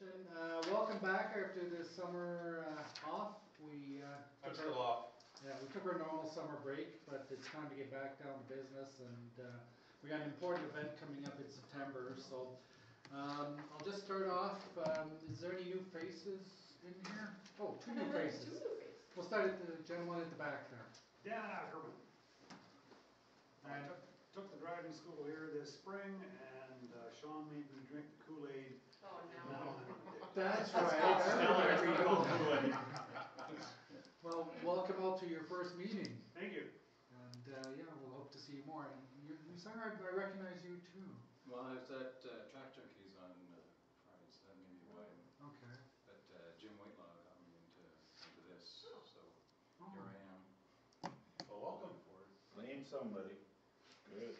mentioned. Welcome back after the summer off. I'm still off. Yeah, we took our normal summer break, but it's time to get back down to business, and we got an important event coming up in September. So I'll just start off. Is there any new faces in here? Oh, two new faces. We'll start at the gentleman at the back there. Dan Ackerman. I took the driving school here this spring, and Sean made me drink the Kool-Aid. Oh, And no. now I'm addicted. That's Smell right. it, it's called Well, welcome out to your first meeting. Thank you. And yeah, we'll hope to see you more. And you sir, I recognize you too. Well, I was at Track Junkies on Friday, so that may be why. Okay. But Jim Whitelaw got me into this, so Oh. here I am. Well, welcome. Name somebody. Good.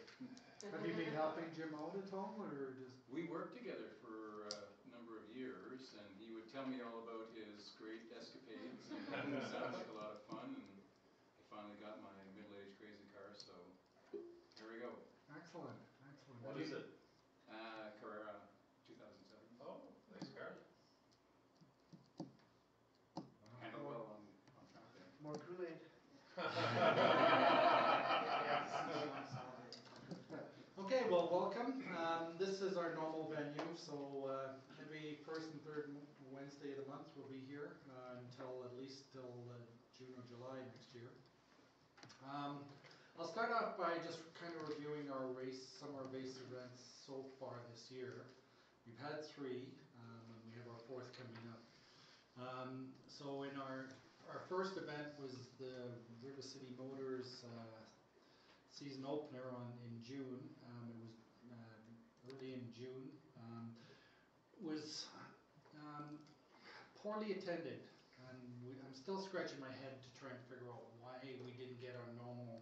Have you been helping Jim out at all, or just? We worked together for a number of years, and he would tell me all about his great escapades, and it sounded like a lot of fun, and I finally got my middle-aged crazy car, so here we go. Excellent, excellent. What is it? Carrera 2007. Oh, nice car. Handled well on track there. More Kool-Aid. Okay, well, welcome. This is our normal venue, so every first and third Wednesday of the month we'll be here until at least till June or July next year. I'll start off by just kind of reviewing our summer race events so far this year. We've had 3, and we have our 4th coming up. So in our first event was the River City Motors season opener in June. It was early in June. Was poorly attended, and I'm still scratching my head to try and figure out why we didn't get our normal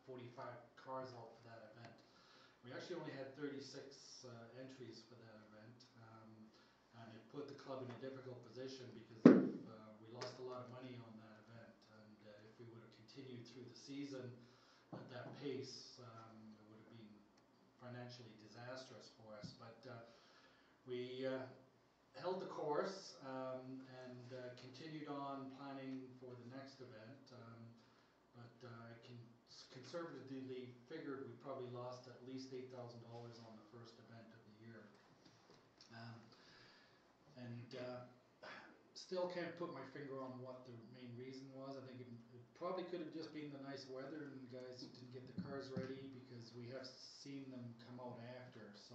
45 cars out for that event. We actually only had 36 entries for that event, and it put the club in a difficult position because we lost a lot of money on that event, and if we would have continued through the season at that pace, it would have been financially disastrous for us. But we held the course and continued on planning for the next event. But I can conservatively figured we probably lost at least $8,000 on the first event of the year. Still can't put my finger on what the main reason was. I think it probably could have just been the nice weather and the guys didn't get the cars ready, because we have seen them come out after. So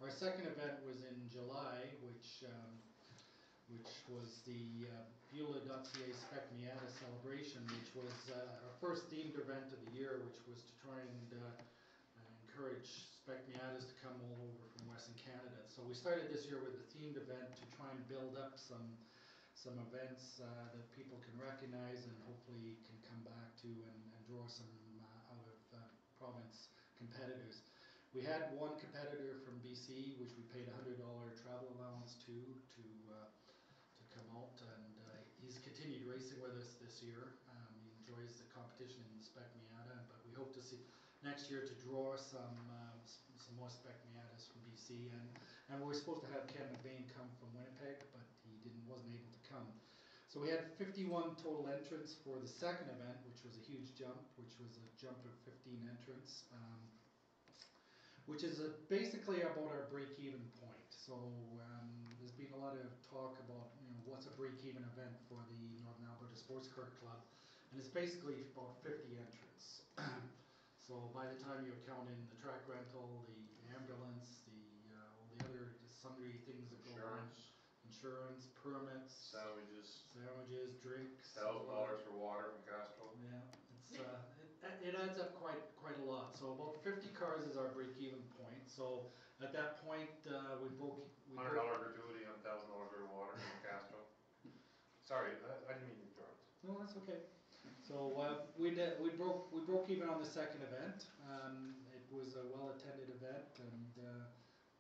our second event was in July, which was the Beulah.ca Spec Miata celebration, which was our first themed event of the year, which was to try and encourage Spec Miatas to come all over from Western Canada. So we started this year with a themed event to try and build up some events that people can recognize and hopefully can come back to and draw some out of province competitors. We had one competitor from BC, which we paid $100 travel allowance to come out, and he's continued racing with us this year. He enjoys the competition in the Spec Miata, but we hope to see next year to draw some more Spec Miatas from BC, and we're supposed to have Ken McVeigh come from Winnipeg, but he wasn't able to come. So we had 51 total entrants for the second event, which was a huge jump, which was a jump of 15 entrants, which is basically about our break-even point. So there's been a lot of talk about what's a break-even event for the Northern Alberta Sports Car Club, and it's basically about 50 entrants. So by the time you account in the track rental, the ambulance, all the other sundry things that go on, insurance, permits, sandwiches, drinks, $1,000 for water from Castro. Yeah, it adds up quite a lot. So about 50 cars is our break-even point. So at that point, we broke. $100 gratuity on $1,000 worth of water from Castro. Sorry, I didn't mean to interrupt. No, that's okay. So we broke even on the second event. It was a well-attended event, and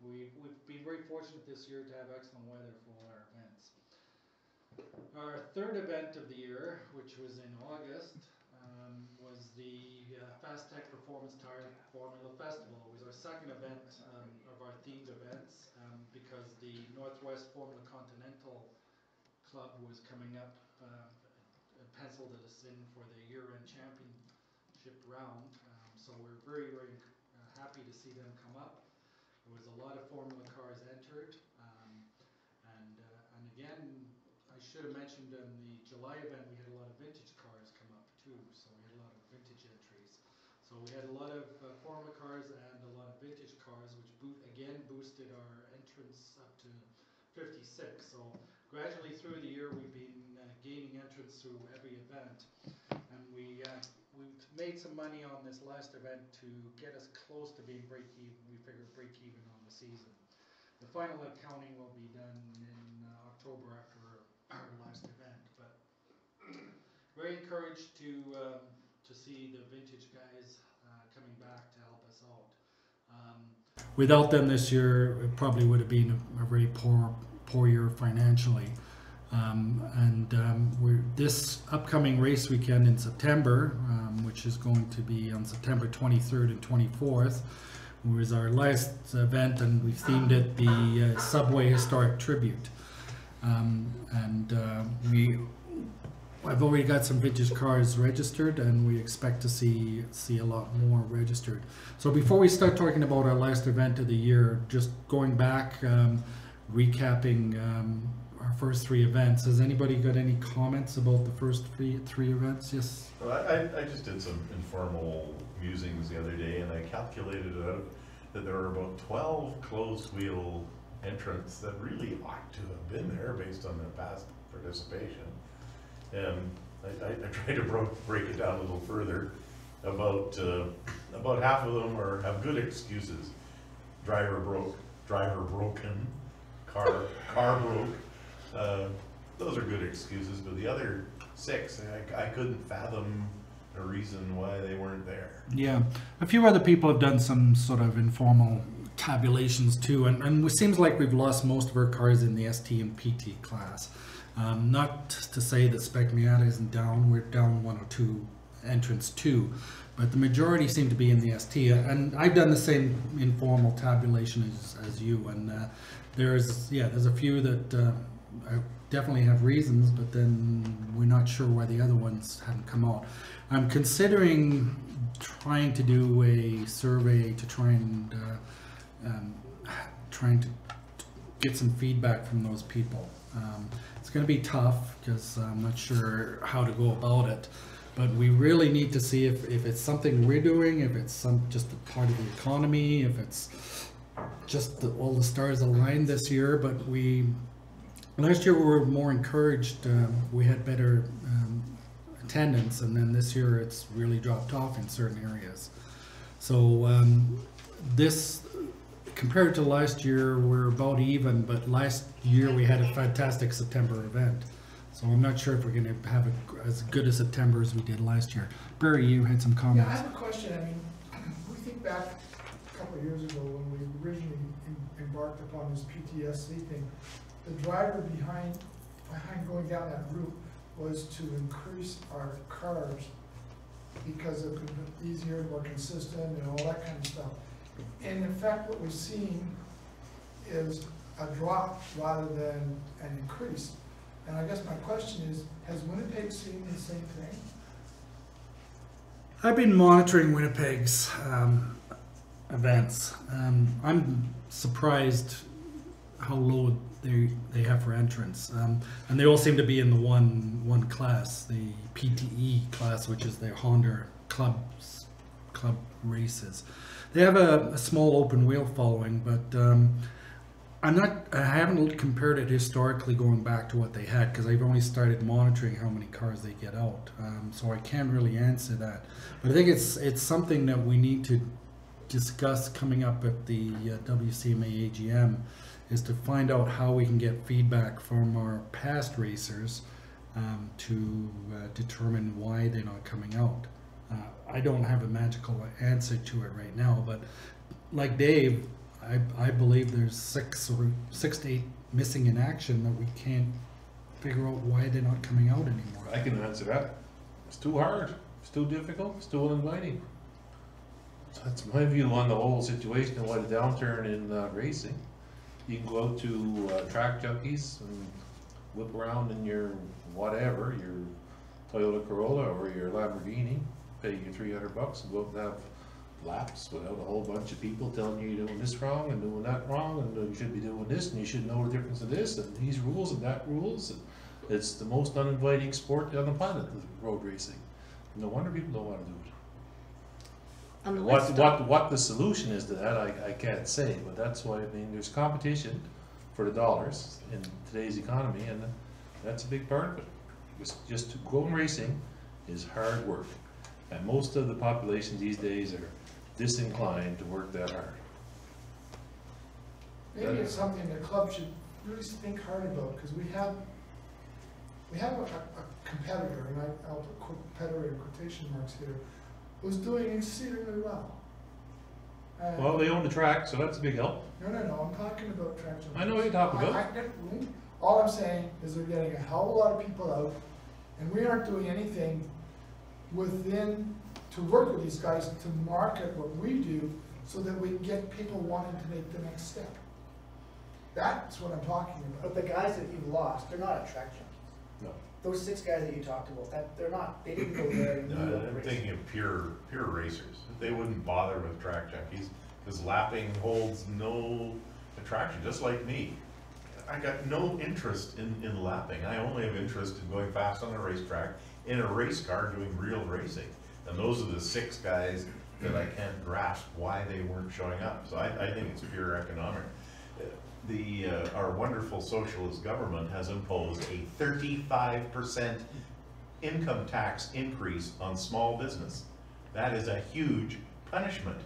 we've been very fortunate this year to have excellent weather for all our events. Our third event of the year, which was in August, was the Fast Tech Performance Tire Formula Festival. It was our second event of our themed events, because the Northwest Formula Continental Club was coming up, penciled us in for the year-end championship round. So we're very, very happy to see them come up. There was a lot of Formula cars entered, and again, I should have mentioned in the July event we had a lot of vintage cars come up too. So we had a lot of vintage entries. So we had a lot of Formula cars and a lot of vintage cars, which again boosted our entrance up to 56. So gradually through the year we've been gaining entrance through every event, and we made some money on this last event to get us close to being break even. We figured break even on the season. The final accounting will be done in October after our last event, but very encouraged to see the vintage guys coming back to help us out. Without them this year, it probably would have been a very poor year financially. This upcoming race weekend in September, which is going to be on September 23rd and 24th, was our last event, and we've themed it the Subway Historic Tribute. I've already got some vintage cars registered, and we expect to see a lot more registered. So before we start talking about our last event of the year, just going back, recapping our first three events. Has anybody got any comments about the first three events? Yes? Well, I just did some informal musings the other day, and I calculated it out that there were about 12 closed wheel entrants that really ought to have been there based on their past participation. And I tried to break it down a little further. About half of them have good excuses. Driver broken, car broke. Those are good excuses, but the other 6, I couldn't fathom a reason why they weren't there. Yeah, a few other people have done some sort of informal tabulations too, and it seems like we've lost most of our cars in the ST and PT class. Not to say that Spec Miata isn't down, we're down 1 or 2 entrants too, but the majority seem to be in the ST, and I've done the same informal tabulation as you, and there's a few that definitely have reasons, but then we're not sure why the other ones haven't come out. I'm considering trying to do a survey to trying to get some feedback from those people. It's going to be tough because I'm not sure how to go about it, but we really need to see if it's something we're doing, if it's just a part of the economy, if it's just all the stars aligned this year. But last year we were more encouraged, we had better attendance, and then this year it's really dropped off in certain areas. So this, compared to last year, we're about even, but last year we had a fantastic September event. So I'm not sure if we're going to have as good a September as we did last year. Barry, you had some comments. Yeah, I have a question. I mean, we think back a couple of years ago when we originally embarked upon this PTSD thing. The driver behind going down that route was to increase our cars because it would be easier, more consistent, and all that kind of stuff. And in fact, what we've seen is a drop rather than an increase. And I guess my question is, has Winnipeg seen the same thing? I've been monitoring Winnipeg's events. I'm surprised how low they have for entrance, and they all seem to be in the one class, the PTE class, which is their Honda club races. They have a small open wheel following, but I haven't compared it historically going back to what they had, because I've only started monitoring how many cars they get out, so I can't really answer that. But I think it's something that we need to discuss coming up at the WCMA AGM, is to find out how we can get feedback from our past racers to determine why they're not coming out. I don't have a magical answer to it right now, but like Dave, I believe there's 6 to 8 missing in action that we can't figure out why they're not coming out anymore. I can answer that. It's too hard. It's too difficult. It's too uninviting. That's my view on the whole situation and why the downturn in racing. You can go out to Track Junkies and whip around in your whatever, your Toyota Corolla or your Lamborghini, pay you $300 and go out and have laps without a whole bunch of people telling you you're doing this wrong and doing that wrong and you should be doing this and you should know the difference of this and these rules and that rules. And it's the most uninviting sport on the planet, road racing. No wonder people don't want to do it. On the list of- What the solution is to that, I can't say, but that's why, I mean, there's competition for the dollars in today's economy, and that's a big part of it. Just to go racing is hard work, and most of the population these days are disinclined to work that hard. Maybe it's something the club should really think hard about, because we have a competitor, and I'll put competitor in quotation marks here, who's doing exceedingly well. And Well, they own the track, so that's a big help. No, I'm talking about track jumpers. I know what you're talking about. All I'm saying is they're getting a hell of a lot of people out, and we aren't doing anything to work with these guys to market what we do, so that we can get people wanting to make the next step. That's what I'm talking But about. the guys that you've lost, they're not at track junkies. No. Those 6 guys that you talked about, they're not, they didn't go there and No, do I'm racing. thinking of pure racers. They wouldn't bother with Track Junkies, because lapping holds no attraction, just like me. I got no interest in lapping. I only have interest in going fast on a racetrack, in a race car doing real racing. And those are the 6 guys that I can't grasp why they weren't showing up. So I think it's pure economic. Our wonderful socialist government has imposed a 35% income tax increase on small business. That is a huge punishment.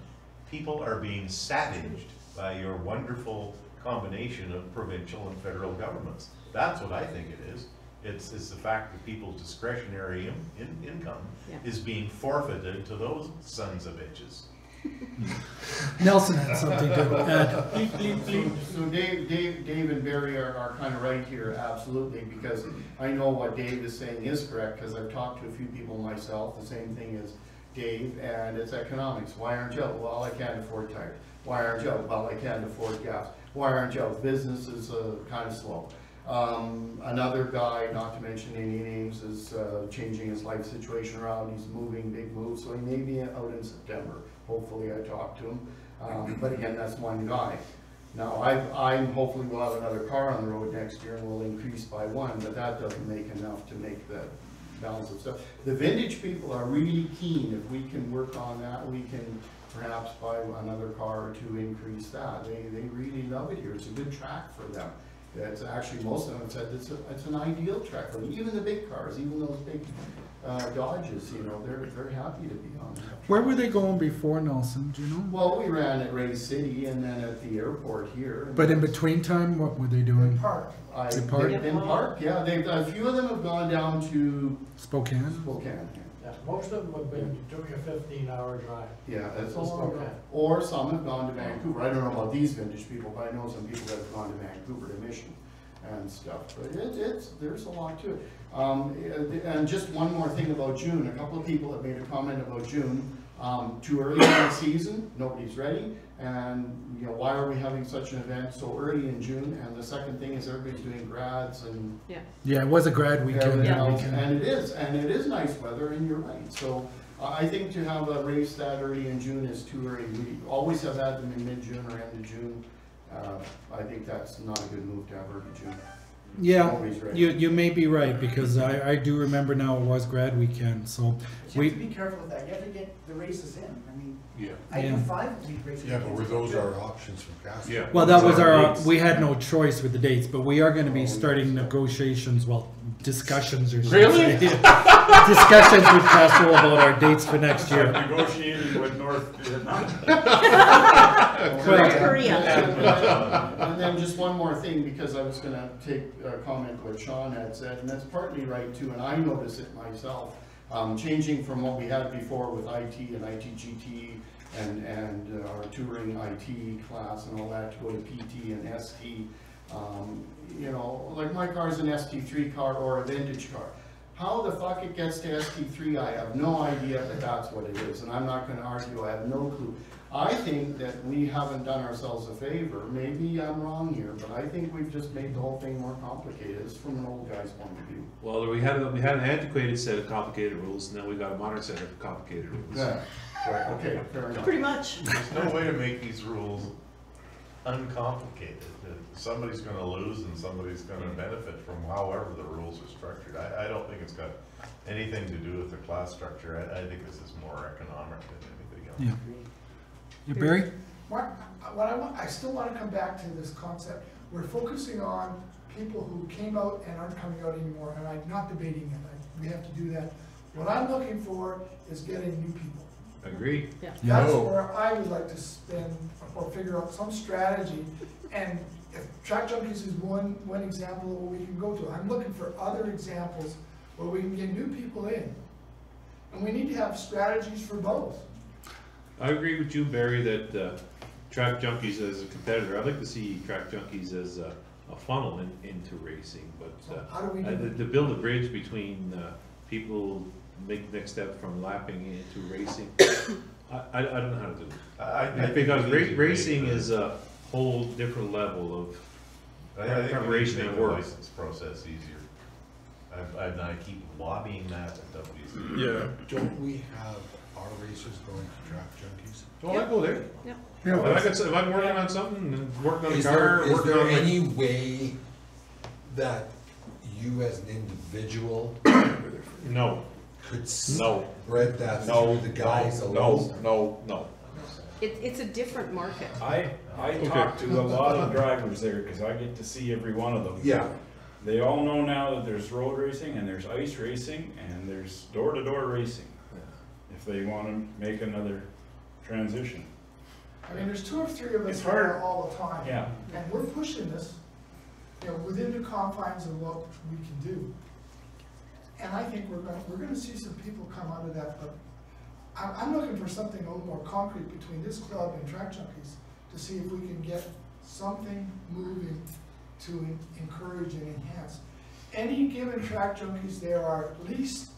People are being savaged by your wonderful combination of provincial and federal governments. That's what I think it is. It's the fact that people's discretionary income is being forfeited to those sons of bitches. Nelson had something to add. So Dave and Barry are kind of right here, absolutely, because I know what Dave is saying is correct, because I've talked to a few people myself, the same thing as Dave, and it's economics. Why aren't you? Well, I can't afford tires. Why aren't you? Well, I can't afford gas. Why aren't you? Business is kind of slow. Another guy, not to mention any names, is changing his life situation around. He's moving, big move, so he may be out in September. Hopefully I talked to him. But again, that's one guy. Now, I'm hopefully will have another car on the road next year and we'll increase by 1, but that doesn't make enough to make the balance of stuff. The vintage people are really keen. If we can work on that, we can perhaps buy another car or 2, increase that. They really love it here. It's a good track for them. It's actually, most of them said it's an ideal track for them. Even the big cars, even those big Dodges, you know, they're happy to be on that. Where were they going before, Nelson? Do you know? Well, we ran at Ray City and then at the airport here. But in between time, what were they doing? Park. They park? In Park, yeah. A few of them have gone down to Spokane? Spokane. Yeah, most of them have been doing a 15-hour drive. Yeah, that's a That's long okay. drive. Or some have gone to Vancouver. I don't know about these vintage people, but I know some people that have gone to Vancouver to Mission and stuff. But there's a lot to it. And just one more thing about June. A couple of people have made a comment about June. Too early in the season, nobody's ready. And you know, why are we having such an event so early in June? And the second thing is everybody's doing grads and Yeah, it was a grad weekend. everything that else. weekend. And it is nice weather, and you're right. So I think to have a race that early in June is too early. We always have had them in mid-June or end of June. I think that's not a good move to have early June. Yeah, Nobody's ready. you may be right, because I do remember now it was grad weekend, so But you have to be careful with that. You have to get the races in. I mean, Yeah. I do Yeah. 5-week races. Yeah, but were those our options from Castle? Yeah. well, that was our, dates. we had no choice with the dates, but we are gonna be starting negotiations, well, discussions or something. Really? Discussions with Castle about our dates for next year. Negotiating with North Vietnam. Korea. And then just one more thing, because I was gonna take a comment what Sean had said, and that's partly right too, and I notice it myself. Changing from what we had before with IT and ITGT and our touring IT class and all that to go to PT and ST. You know, like my car's an ST3 car or a vintage car. How the fuck it gets to ST3, I have no idea, but that's what it is, and I'm not gonna argue, I have no clue. I think that we haven't done ourselves a favor, maybe I'm wrong here, but I think we've just made the whole thing more complicated, it's from an old guy's point of view. Well, we had an antiquated set of complicated rules, and then we got a modern set of complicated rules. Yeah, right, okay, fair enough. Pretty much. There's no way to make these rules uncomplicated. Somebody's gonna lose and somebody's gonna benefit from however the rules are structured. I don't think it's got anything to do with the class structure. I think this is more economic than anything else. Yeah. Yeah, Barry? What I want, I still want to come back to this concept. We're focusing on people who came out and aren't coming out anymore, and I'm not debating it. We have to do that. What I'm looking for is getting new people. Agreed. Yeah. That's where I would like to spend or figure out some strategy. And if Track Junkies is one example of what we can go to, I'm looking for other examples where we can get new people in. And we need to have strategies for both. I agree with you, Barry, that Track Junkies as a competitor, I'd like to see Track Junkies as a funnel into racing, but So how do we do that? to build a bridge between people make the next step from lapping into racing, I don't know how to do it. I think Because we need to racing make the- is a whole different level of I think we need to preparation make and the work. license process easier. I keep lobbying that at WC. Yeah. Don't we have our racers going to Track Junkies? Well, I go there. Yeah. If I'm working on something and working on a Is car, there working on my- any way that you as an individual No, could no, spread that no, through the guys no, alone? no. It's a different market. I talk to a lot of drivers there because I get to see every one of them. Yeah. They all know now that there's road racing and there's ice racing and there's door-to-door racing. If they want to make another transition. I mean, there's 2 or 3 of us It's hard. there all the time. Yeah. And we're pushing this, within the confines of what we can do. And I think we're gonna see some people come out of that, but I'm looking for something a little more concrete between this club and Track Junkies to see if we can get something moving to encourage and enhance. Any given Track Junkies, there are at least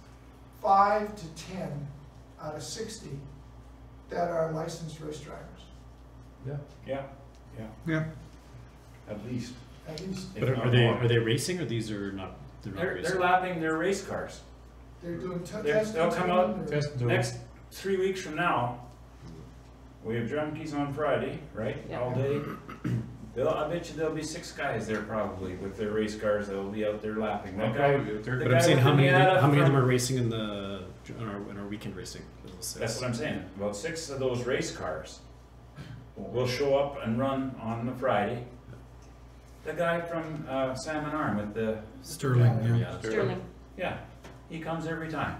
5 to 10 out of 60 that are licensed race drivers. Yeah. Yeah. At least. At least If not more. Are they racing or these are not? They're lapping their race cars. they're doing They'll testing. come out or- next 3 weeks from now. We have junkies on Friday, right? Yeah. All day. I bet you there'll be 6 guys there probably with their race cars. They'll be out there lapping. That guy, the But guy I'm saying with how the many Miata of them from- are racing in our weekend racing? That's what I'm saying. About 6 of those race cars will show up and run on the Friday. The guy from Salmon Arm with the Sterling, yeah. Sterling. yeah, he comes every time.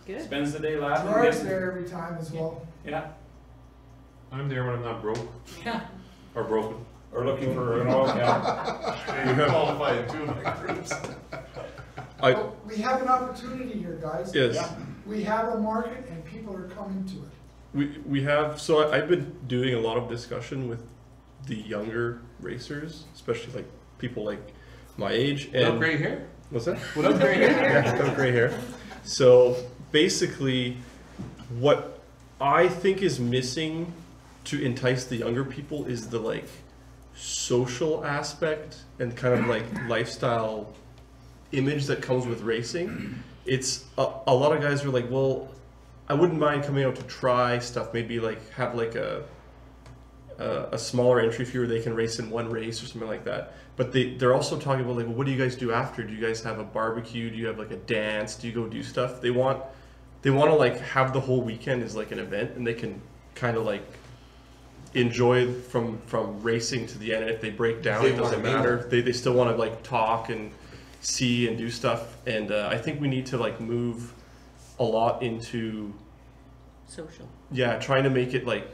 Good. Spends the day lapping. Gerard's gets- there every time as well. Yeah, I'm there when I'm not broke yeah. or broken. Or looking for an oil can. You qualify in 2 of my groups. Well, we have an opportunity here, guys. Yes, Yeah. We have a market and people are coming to it. we have, so I've been doing a lot of discussion with the younger racers, especially like people like my age. Without gray hair? What's that? Without gray hair? Yeah, without gray hair. So basically, what I think is missing to entice the younger people is the like social aspect and kind of like lifestyle image that comes with racing. It's a lot of guys are like, well, I wouldn't mind coming out to try stuff, maybe like have like a smaller entry fee where they can race in one race or something like that. But they're also talking about like, well, what do you guys do after? Do you guys have a barbecue? Do you have like a dance? Do you go do stuff? They want to like have the whole weekend as like an event, and they can kind of like enjoy from racing to the end. And if they break down, it doesn't matter. They still want to like talk and see and do stuff. And I think we need to like move a lot into Social. yeah, trying to make it like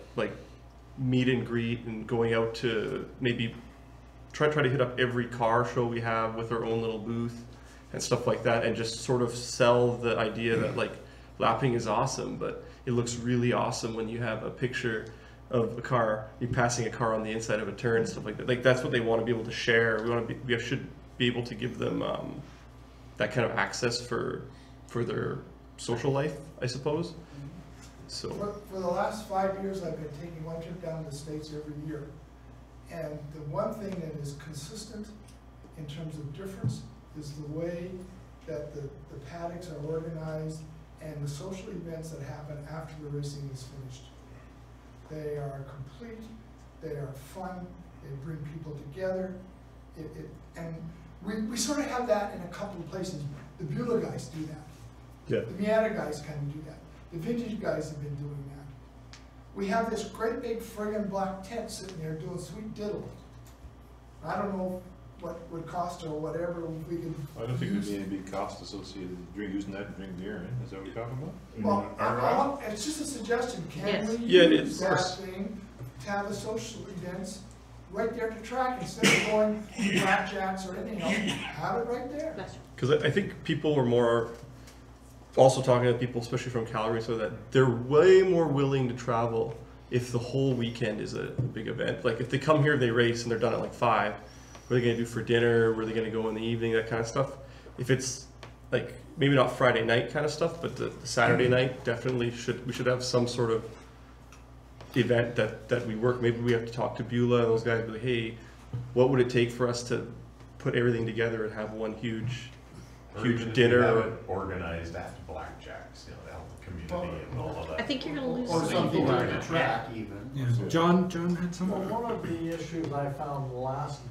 meet and greet and going out to maybe try to hit up every car show we have with our own little booth and stuff like that, and just sort of sell the idea that like lapping is awesome, but it looks really awesome when you have a picture of a car, you passing a car on the inside of a turn and stuff like that. Like that's what they want to be able to share. We should be able to give them that kind of access for their social life, I suppose. So For the last 5 years, I've been taking one trip down to the States every year. And the one thing that is consistent in terms of difference is the way that the paddocks are organized and the social events that happen after the racing is finished. They are complete, they are fun, they bring people together. And we sort of have that in a couple of places. The Beulah guys do that. yeah, The Miata guys kind of do that. The vintage guys have been doing that. We have this great big friggin' black tent sitting there doing sweet diddle. I don't know what would cost or whatever we could I don't think there's use. any big cost associated with using that to drink beer in, is that what you're talking about? Well, it's just a suggestion, can Yes. we Yeah, it use is. that thing to have the social events right there to track instead of going to blackjacks or anything else, have it right there. That's because I think people were more also talking to people, especially from Calgary, so that they're way more willing to travel if the whole weekend is a big event. Like if they come here, they race, and they're done at like 5. What are they gonna do for dinner? Where are they gonna go in the evening? That kind of stuff. If it's like maybe not Friday night kind of stuff, but the Saturday night definitely we should have some sort of event that we work. Maybe we have to talk to Beulah and those guys. Be like, hey, what would it take for us to put everything together and have one huge Or even if you dinner? have it organized at blackjacks, you know, to help the community and all of that. I think you're gonna lose Or some something people. like a track even. Yeah. John had some. Well, one of the issues I found the last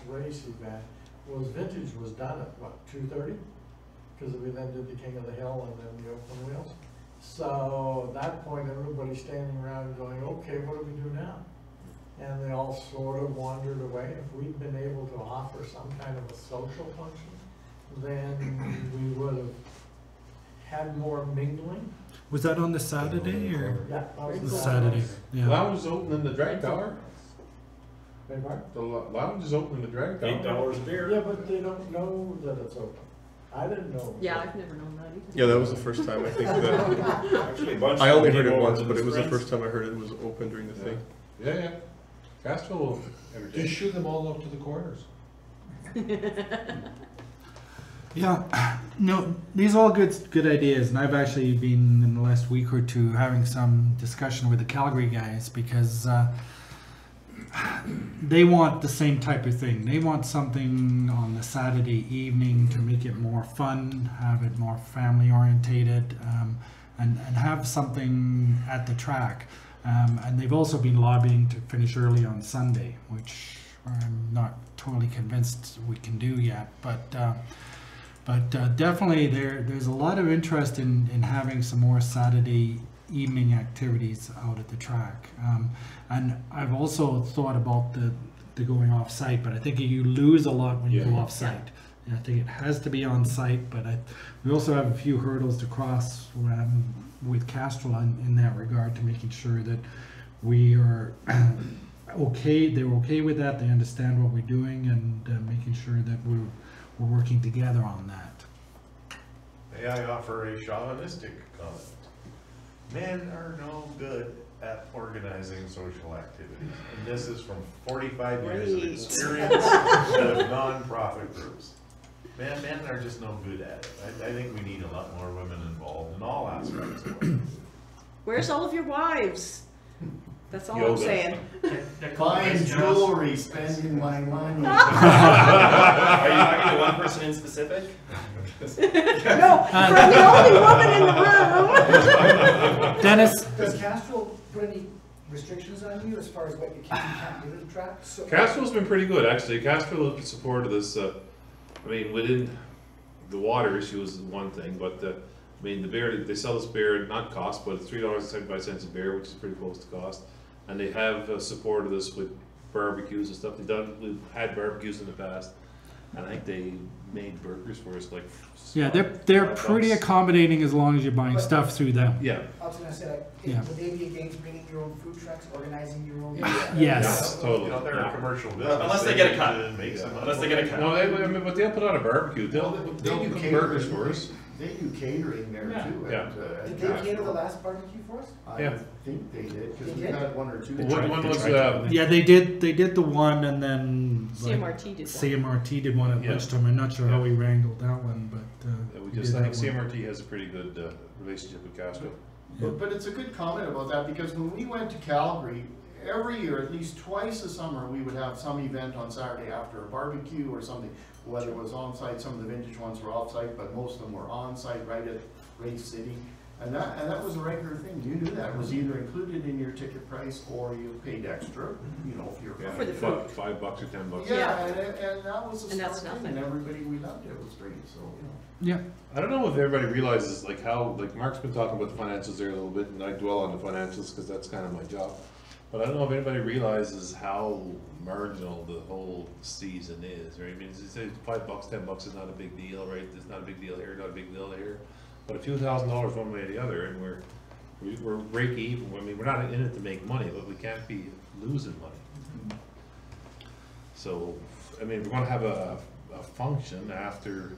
race event, was vintage was done at what, 2:30? Because we then did the King of the Hill and then the open wheels. So at that point, everybody's standing around going, okay, what do we do now? And they all sort of wandered away. If we'd been able to offer some kind of a social function, then we would have had more mingling. Was that on the Saturday or Yeah, that was the the Saturday? Yeah. Lounge is open in the drag tower, Beg pardon? the lounge is open in the drag tower. $8 a beer. Yeah, but they don't know that it's open. I didn't know. it was Yeah, open. I've never known that either. Yeah, that was the first time I think that Actually, a bunch I of only them heard it came over once, to but it was the Springs. first time I heard it was open during the thing. Yeah. Castro will entertain. Just shoot them all up to the corners. Yeah, no, these are all good ideas, and I've actually been in the last week or two having some discussion with the Calgary guys because they want the same type of thing. They want something on the Saturday evening to make it more fun, have it more family orientated, and have something at the track. And they've also been lobbying to finish early on Sunday, which I'm not totally convinced we can do yet, but definitely there's a lot of interest in having some more Saturday evening activities out at the track. And I've also thought about the going off site, but I think you lose a lot when you go off site. I think it has to be on site, but we also have a few hurdles to cross with Castrol in that regard, to making sure that we are okay. They're okay with that. They understand what we're doing, and making sure that we're working together on that. May I offer a chauvinistic comment? Men are no good at organizing social activities. And this is from 45 years of experience of non-profit groups. Men are just no good at it. I think we need a lot more women involved in all aspects of it. Where's all of your wives? That's all I'm Yoga. saying. Buying jewelry, spending my money. Are you talking to one person in specific? No, I'm the only woman in the room. Dennis? Does Castrol put any restrictions on you as far as what you can and can't do to the track? So, Castro's been pretty good, actually. Castro supported this, I mean, within the water issue is one thing, but I mean, the beer, they sell this beer, not cost, but it's $3.75 a beer, which is pretty close to cost. And they have supported us with barbecues and stuff. We've had barbecues in the past, and I think they made burgers for us, like. Yeah, they're pretty accommodating as long as you're buying stuff through them. Yeah. I was gonna say, like, Yeah. would they be against bringing your own food trucks, organizing your own? Yes. Totally. You know, they're a commercial business. Unless they get a need cut. to make some Unless they get a cut. No, I mean, but they'll put on a barbecue, they'll do cook burgers for us. They do catering there Yeah. too. Yeah. at Did they cater the Castro. last barbecue for us? I Yeah. think they did, because They we did? had one or two. One was, Yeah, they did the one, and then like, CMRT did one. CMRT did one at Yeah. lunchtime. I'm not sure how we wrangled that one, but we we just, did I think that one. CMRT has a pretty good relationship with Castro. But it's a good comment about that, because when we went to Calgary, every year, at least twice a summer, we would have some event on Saturday after a barbecue or something, whether it was on-site, some of the vintage ones were off-site, but most of them were on-site right at Race City. And that was a regular thing, you knew that, it was either included in your ticket price or you paid extra, you know, if you're. Yeah, For the food. $5 or $10. Yeah, and that was a And that's smart thing, nothing. and everybody, we loved it, it was great, so, you know. Yeah. I don't know if everybody realizes like how, like Mark's been talking about the financials there a little bit, and I dwell on the financials because that's kind of my job. But I don't know if anybody realizes how marginal the whole season is, right? I mean, it's $5, $10 is not a big deal, right? It's not a big deal here, not a big deal here. But a few $1,000s one way or the other, and we're break even. I mean, we're not in it to make money, but we can't be losing money. So, I mean, we're gonna have a function after.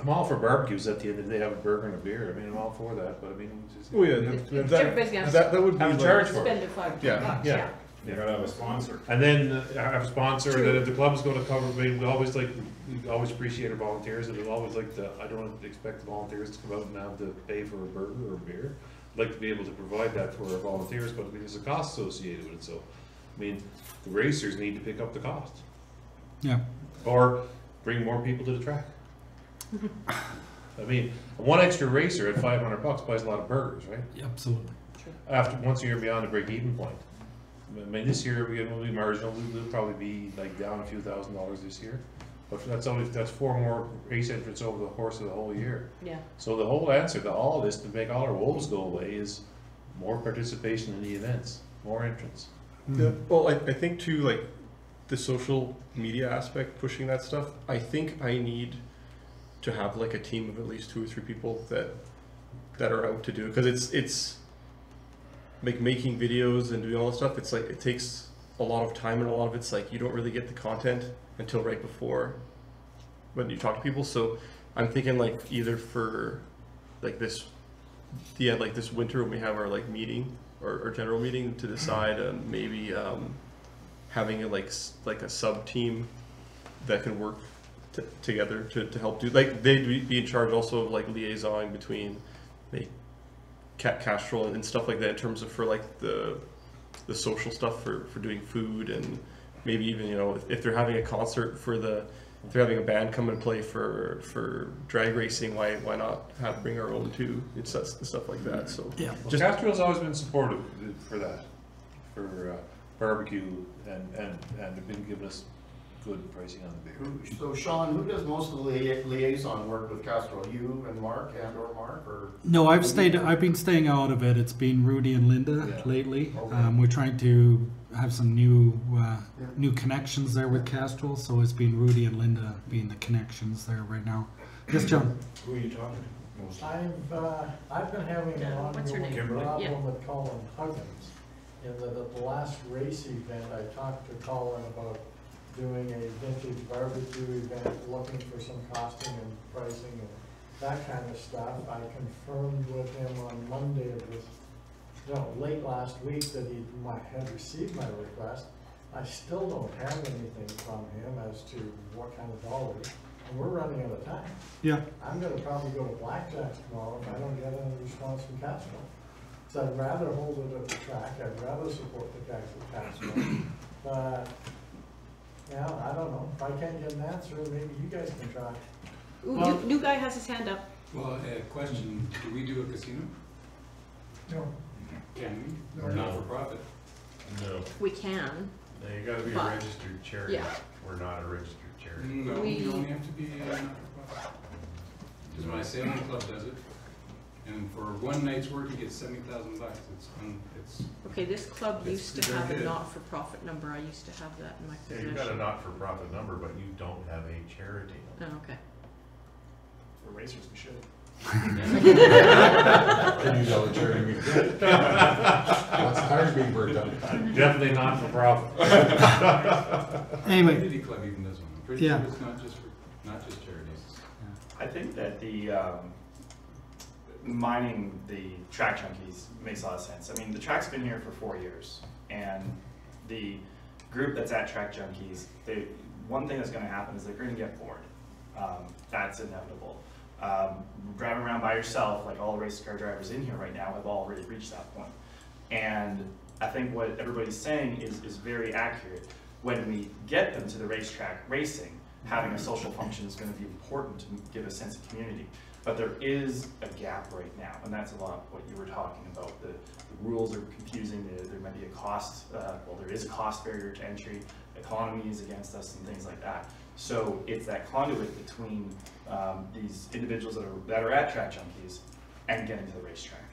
I'm all for barbecues at the end of the day, have a burger and a beer. I mean, I'm all for that, but I mean, just. Oh yeah, Everybody's gonna that would be have a like- charge for it. Spend the $5 Yeah. bucks, Yeah. yeah. You gotta have a sponsor. And then have a sponsor, and then if the club's gonna cover, I mean, we always appreciate our volunteers, and we always like to, I don't expect the volunteers to come out and have to pay for a burger or a beer. I'd like to be able to provide that for our volunteers, but there's a cost associated with it, so, I mean, the racers need to pick up the cost. Yeah. Or bring more people to the track. I mean, one extra racer at $500 buys a lot of burgers, right? Yeah, absolutely. Once you're beyond the break-even point. I mean, this year will be marginal. We'll probably be like down a few $1,000s this year, but that's 4 more race entrants over the course of the whole year. Yeah. So the whole answer to all of this, to make all our woes go away, is more participation in the events, more entrants. Yeah, well, I think too, like, the social media aspect, pushing that stuff, I think I need to have like a team of at least 2 or 3 people that are out to do it, because it's like making videos and doing all that stuff, it's like, it takes a lot of time, and a lot of it's like, you don't really get the content until right before when you talk to people. So I'm thinking like either for like this winter when we have our like meeting or general meeting to decide maybe having a a sub team that can work together to help do, like, they'd be in charge also of like liaisoning between Castrol and stuff like that, in terms of for like the social stuff for doing food, and maybe even, you know, if they're having a concert if they're having a band come and play for drag racing, why not bring our own too? It's stuff like that. So yeah, Well, Castrol's always been supportive for that, for barbecue, and they've been giving us good pricing on the beer. So Sean, who does most of the liaison work with Castro? You and Mark, or Mark, or? No, I've been staying out of it. It's been Rudy and Linda lately. Okay. We're trying to have some new connections there with Castrol, so it's been Rudy and Linda being the connections there right now. Yes, John. Who are you talking to mostly? I've been having an what's her ongoing name? problem Yeah. with Colin Huggins, in that at the last race event, I talked to Colin about doing a vintage barbecue event, looking for some costing and pricing and that kind of stuff. I confirmed with him on Monday late last week that he had received my request. I still don't have anything from him as to what kind of dollars, and we're running out of time. Yeah. I'm gonna probably go to Blackjack's tomorrow if I don't get any response from Castro. So I'd rather hold it at the track, I'd rather support the guys at Castro, but, yeah, I don't know, if I can't get an answer, maybe you guys can try. Ooh, new guy has his hand up. Well, question, do we do a casino? No. Can we? No. Or not for profit? No. We can. No, you gotta be a But- registered charity. Yeah. We're not a registered charity. No, We- you only have to be not for profit. Because my sailing club does it, and for one night's work, you get $70,000. It's Okay, this club It's used to very have a good. not-for-profit number. I used to have that in my Yeah, possession. you've got a not-for-profit number, but you don't have a charity number. Oh, okay. For racers, we should. You know, the charity meeting. Lots of tires being burned up. Definitely not for profit. Anyway. Community club even does one. I'm pretty Yeah. sure it's not just charities. I think that the mining the track junkies makes a lot of sense. I mean, the track's been here for 4 years, and the group that's at Track Junkies, one thing that's going to happen is they're going to get bored. That's inevitable. Driving around by yourself, like all the race car drivers in here right now, have already reached that point. And I think what everybody's saying is very accurate. When we get them to the racetrack racing, having a social function is going to be important to give a sense of community. But there is a gap right now, and that's a lot of what you were talking about. The rules are confusing. There might be a cost, well, there is a cost barrier to entry. Economy is against us and things like that. So it's that conduit between these individuals that are at Track Junkies and getting to the racetrack.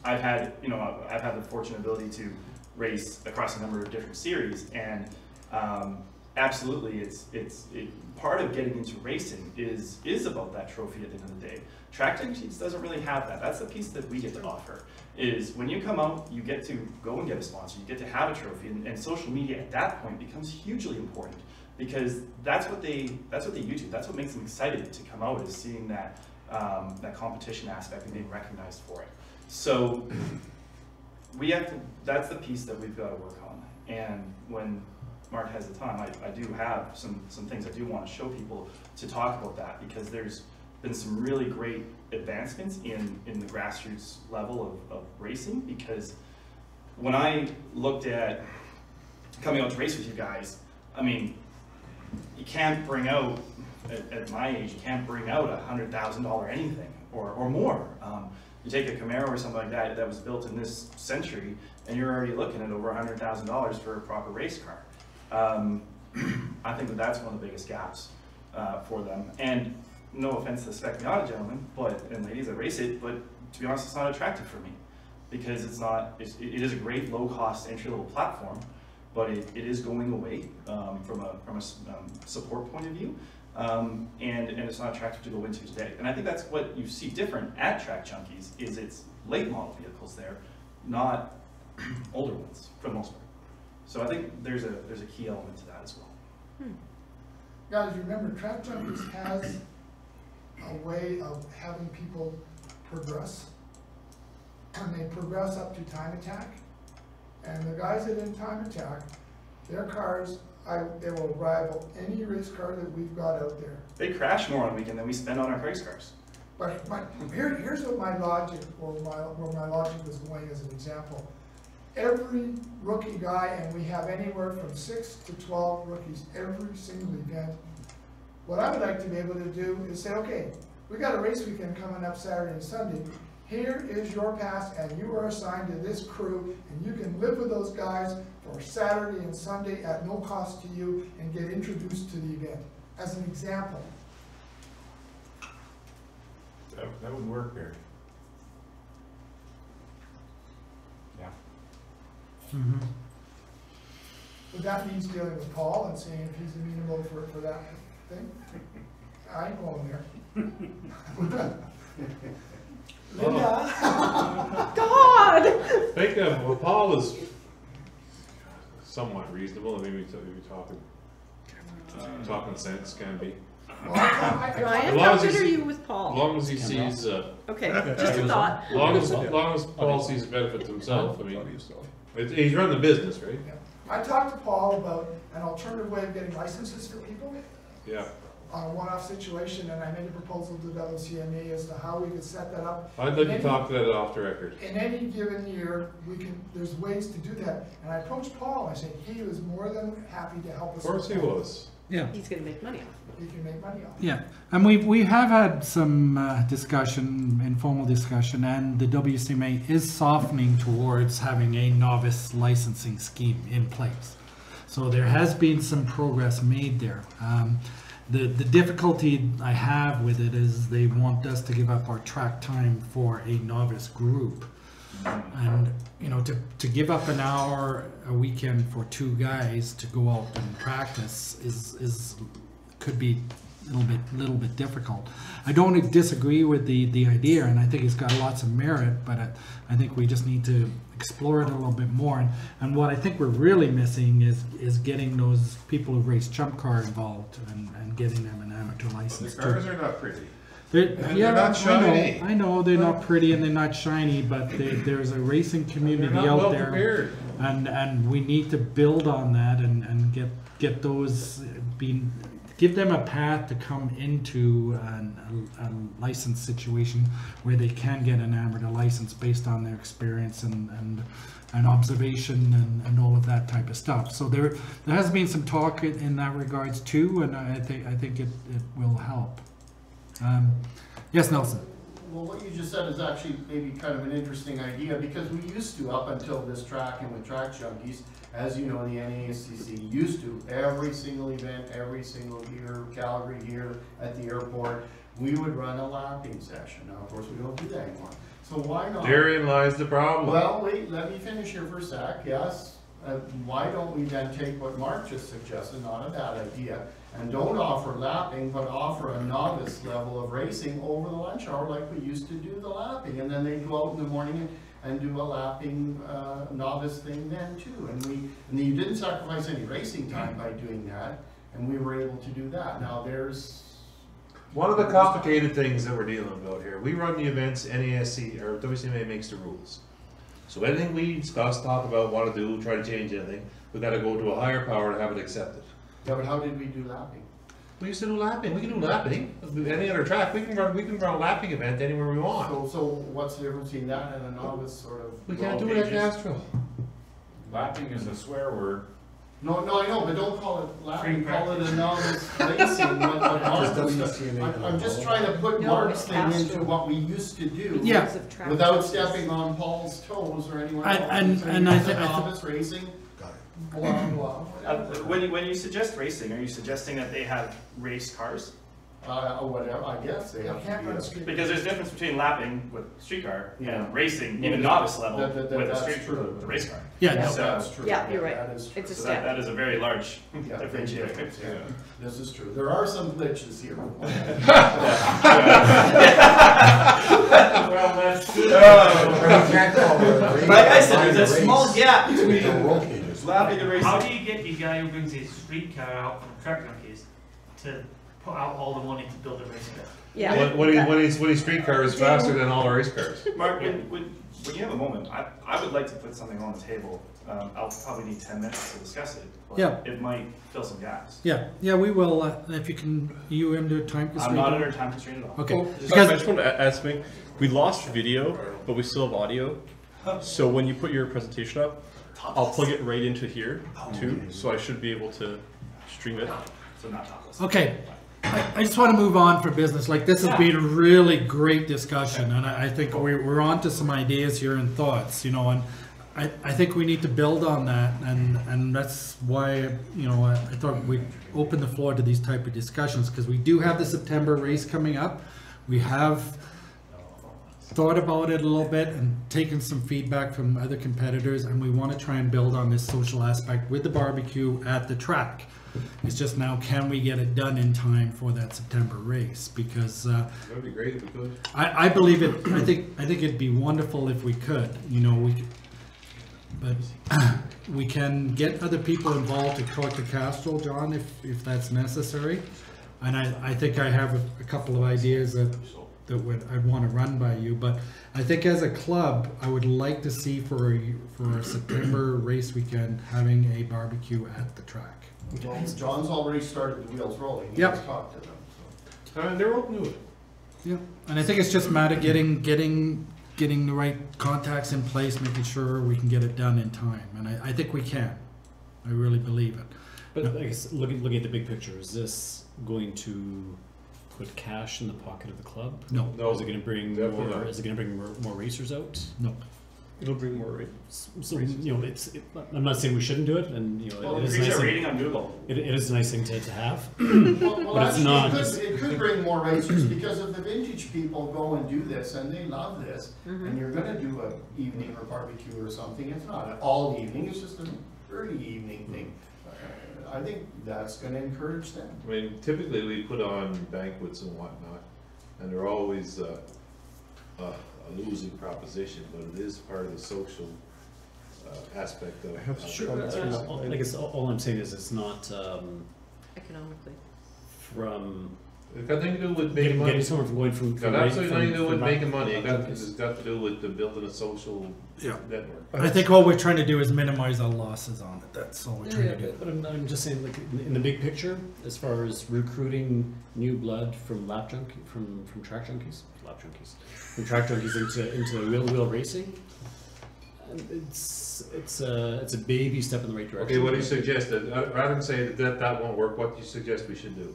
I've had the fortunate ability to race across a number of different series, and absolutely, part of getting into racing is about that trophy at the end of the day. Track Junkies doesn't really have that. That's the piece that we get to offer. Is when you come out, you get to go and get a sponsor, you get to have a trophy, and social media at that point becomes hugely important, because that's what they YouTube. That's what makes them excited to come out, is seeing that that competition aspect and being recognized for it. So that's the piece that we've got to work on. And when Mark has the time, I do have some things I do want to show people to talk about that, because there's been some really great advancements in the grassroots level of racing. Because when I looked at coming out to race with you guys, I mean, you can't bring out, at my age, you can't bring out $100,000 anything or more. You take a Camaro or something like that was built in this century, and you're already looking at over $100,000 for a proper race car. I think that's one of the biggest gaps for them. And no offense to the Spec Miata gentlemen and ladies that race it, but to be honest, it's not attractive for me, because it is a great low-cost entry-level platform, but it is going away from a support point of view, and it's not attractive to go into today. And I think that's what you see different at Track Junkies, is it's late model vehicles there, not older ones for the most part. So I think there's a key element to that as well. Guys, remember, Track Junkies has a way of having people progress, and they progress up to time attack. And the guys that in time attack, their cars, they will rival any race car that we've got out there. They crash more on a weekend than we spend on our race cars. But here's what my logic, or where my logic was going as an example. Every rookie guy, and we have anywhere from 6 to 12 rookies every single event. What I would like to be able to do is say, okay, we got a race weekend coming up Saturday and Sunday. Here is your pass, and you are assigned to this crew, and you can live with those guys for Saturday and Sunday at no cost to you, and get introduced to the event, as an example. That would work there. Yeah. Mm-hmm. But that means dealing with Paul and seeing if he's amenable for that thing. I ain't going there. Linda! God! Think of, well, Paul is somewhat reasonable, and maybe talking sense can be. Ryan, how good are you with Paul? As long as he sees, okay, just a thought. As long as Paul sees the benefit to himself, I mean, he's running the business, right? Yeah. I talked to Paul about an alternative way of getting licenses for people. Yeah. On a one-off situation, and I made a proposal to WCMA as to how we could set that up. I'd like to talk to that off the record. In any given year, there's ways to do that. And I approached Paul, I said he was more than happy to help us. Of course he was. Yeah. He's going to make money off of it. He can make money off. Yeah, and we have had some discussion, informal discussion, and the WCMA is softening towards having a novice licensing scheme in place. So there has been some progress made there. The difficulty I have with it is they want us to give up our track time for a novice group. And, you know, to give up an hour a weekend for 2 guys to go out and practice could be little bit difficult. I don't disagree with the idea, and I think it's got lots of merit, but I think we just need to explore it a little bit more. And what I think we're really missing is getting those people who race jump car involved and getting them an amateur license. The cars are not pretty. They're not shiny. I know they're not pretty and they're not shiny, but there's a racing community They're not out well there, prepared. and we need to build on that and get those give them a path to come into a license situation where they can get an amateur license based on their experience and observation and all of that type of stuff. So there has been some talk in that regards too, and I think it will help. Yes, Nelson. Well, what you just said is actually maybe kind of an interesting idea, because we used to, up until this track and with Track Junkies, as you know, the NASCC used to, every single event, every single year, Calgary here at the airport, we would run a lapping session. Now, of course, we don't do that anymore. So why not? Therein lies the problem. Well, wait, let me finish here for a sec, yes. Why don't we then take what Mark just suggested, not a bad idea, and don't offer lapping, but offer a novice level of racing over the lunch hour like we used to do the lapping, and then they go out in the morning and do a lapping novice thing then too. And you didn't sacrifice any racing time by doing that, and we were able to do that. Now there's one of the complicated things that we're dealing about here. We run the events, NASC or WCMA makes the rules. So anything we discuss, talk about, want to do, try to change anything, we got to go to a higher power to have it accepted. Yeah, but how did we do lapping? We used to do lapping. We can do lapping. Any other track, we can run a lapping event anywhere we want. So what's the difference between that and a novice sort of? We can't do it at Castro. Lapping is a swear word. No, I know, but don't call it lapping, call it a novice racing. I'm just trying to put Mark's thing into what we used to do. Yeah. Without stepping on Paul's toes or anyone else. And I think novice racing, blah, blah. When you suggest racing, are you suggesting that they have race cars? Whatever, I guess they have to be. Because there's a difference between lapping with streetcar Yeah. and racing, even novice level, with that's a race car. Yeah, No, So- that's true. Yeah, you're right. That is true. It's a So step. that is a very large Yeah, differentiator. yeah. This is true. There are some glitches here. Well, that's good. Like I said, there's a small gap between lapping and racing. How do you get the guy who brings his streetcar out from Track Junkies to put out all the money to build a race car? Yeah. When his streetcar is faster than all our race cars. Mark, when you have a moment, I would like to put something on the table. I'll probably need 10 minutes to discuss it. But Yeah. it might fill some gaps. Yeah, we will. If you can, you under time constraint? I'm not under time constraint at all. Okay. I just want to add something. We lost video, but we still have audio. So when you put your presentation up, I'll plug it right into here too. So I should be able to stream it. So not topless. Okay. I just want to move on for business. Like, this has been a really great discussion, and I think we're on to some ideas here and thoughts, you know, and I think we need to build on that, and that's why, you know, I thought we'd open the floor to these type of discussions, because we do have the September race coming up. We have thought about it a little bit and taken some feedback from other competitors, and we want to try and build on this social aspect with the barbecue at the track. It's just now, can we get it done in time for that September race? Because That would be great if we could. I believe it. I think it'd be wonderful if we could. You know, but we can get other people involved to talk to Castrol, John, if that's necessary. And I think I have a couple of ideas that I'd want to run by you. But I think as a club, I would like to see for a September race weekend having a barbecue at the track. John's already started the wheels rolling. He Yep. just talked to them. So. And they're open to it. Yeah, and I think it's just a matter of getting the right contacts in place, making sure we can get it done in time, and I think we can. I really believe it. But I guess looking at the big picture, is this going to put cash in the pocket of the club? No. No. Is it going to bring Definitely more? not. Is it going to bring more racers out? No. It'll bring more rates. So you know, I'm not saying we shouldn't do it, and you know, Well, it is a increase nice our thing. rating on Google. It is a nice thing to have, Well, but it's actually, not. it could bring more racers, because if the vintage people go and do this and they love this, and you're gonna do a evening or barbecue or something, it's not an all evening, it's just an early evening thing. I think that's gonna encourage them. I mean, typically we put on banquets and whatnot, and they're always a losing proposition, but it is part of the social aspect of. I guess all I'm saying is it's not Economically. from It's got nothing to do with making money. getting someone from going from. It's got absolutely nothing to do with from- making money. from- It's got to do with the building a social network. I think all we're trying to do is minimize our losses on it. That's all we're trying Yeah, to do. but I'm just saying, like in the big picture, as far as recruiting new blood from from track junkies, from track junkies into wheel racing, it's a baby step in the right direction. Okay, what do you suggest? Rather than say that won't work, what do you suggest we should do?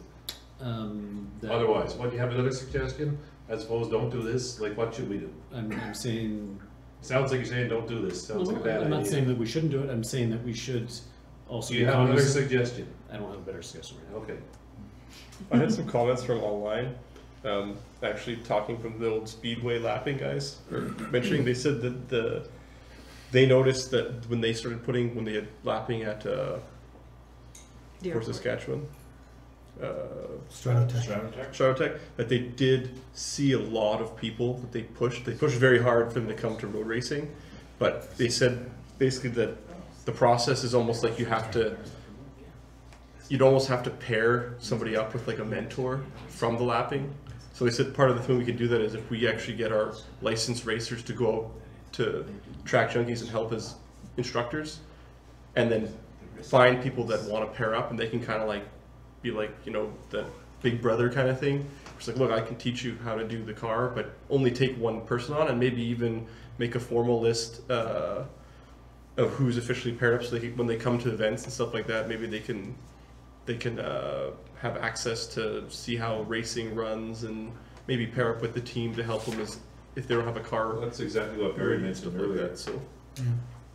Otherwise, what do you have another suggestion? As opposed, don't do this. Like, what should we do? I'm saying. Sounds like you're saying don't do this. Sounds like a bad idea. I'm not saying that we shouldn't do it. I'm saying that we should also. Do you have another suggestion? I don't have a better suggestion right now. Okay. I had some comments from online, actually talking from the old Speedway lapping guys, or mentioning, they said that they noticed that when they started when they had lapping at Fort Saskatchewan, Stratotech, that they did see a lot of people that they pushed very hard for them to come to road racing, but they said basically that the process is almost like you'd almost have to pair somebody up with like a mentor from the lapping. So they said part of the thing we could do that is if we actually get our licensed racers to go out to track junkies and help as instructors, and then find people that want to pair up, and they can kind of like be like, you know, the big brother kind of thing. It's like, look, I can teach you how to do the car, but only take one person on, and maybe even make a formal list of who's officially paired up, so they can, when they come to events and stuff like that, maybe they can have access to see how racing runs, and maybe pair up with the team to help them if they don't have a car. That's exactly what Barry mentioned earlier. Like that,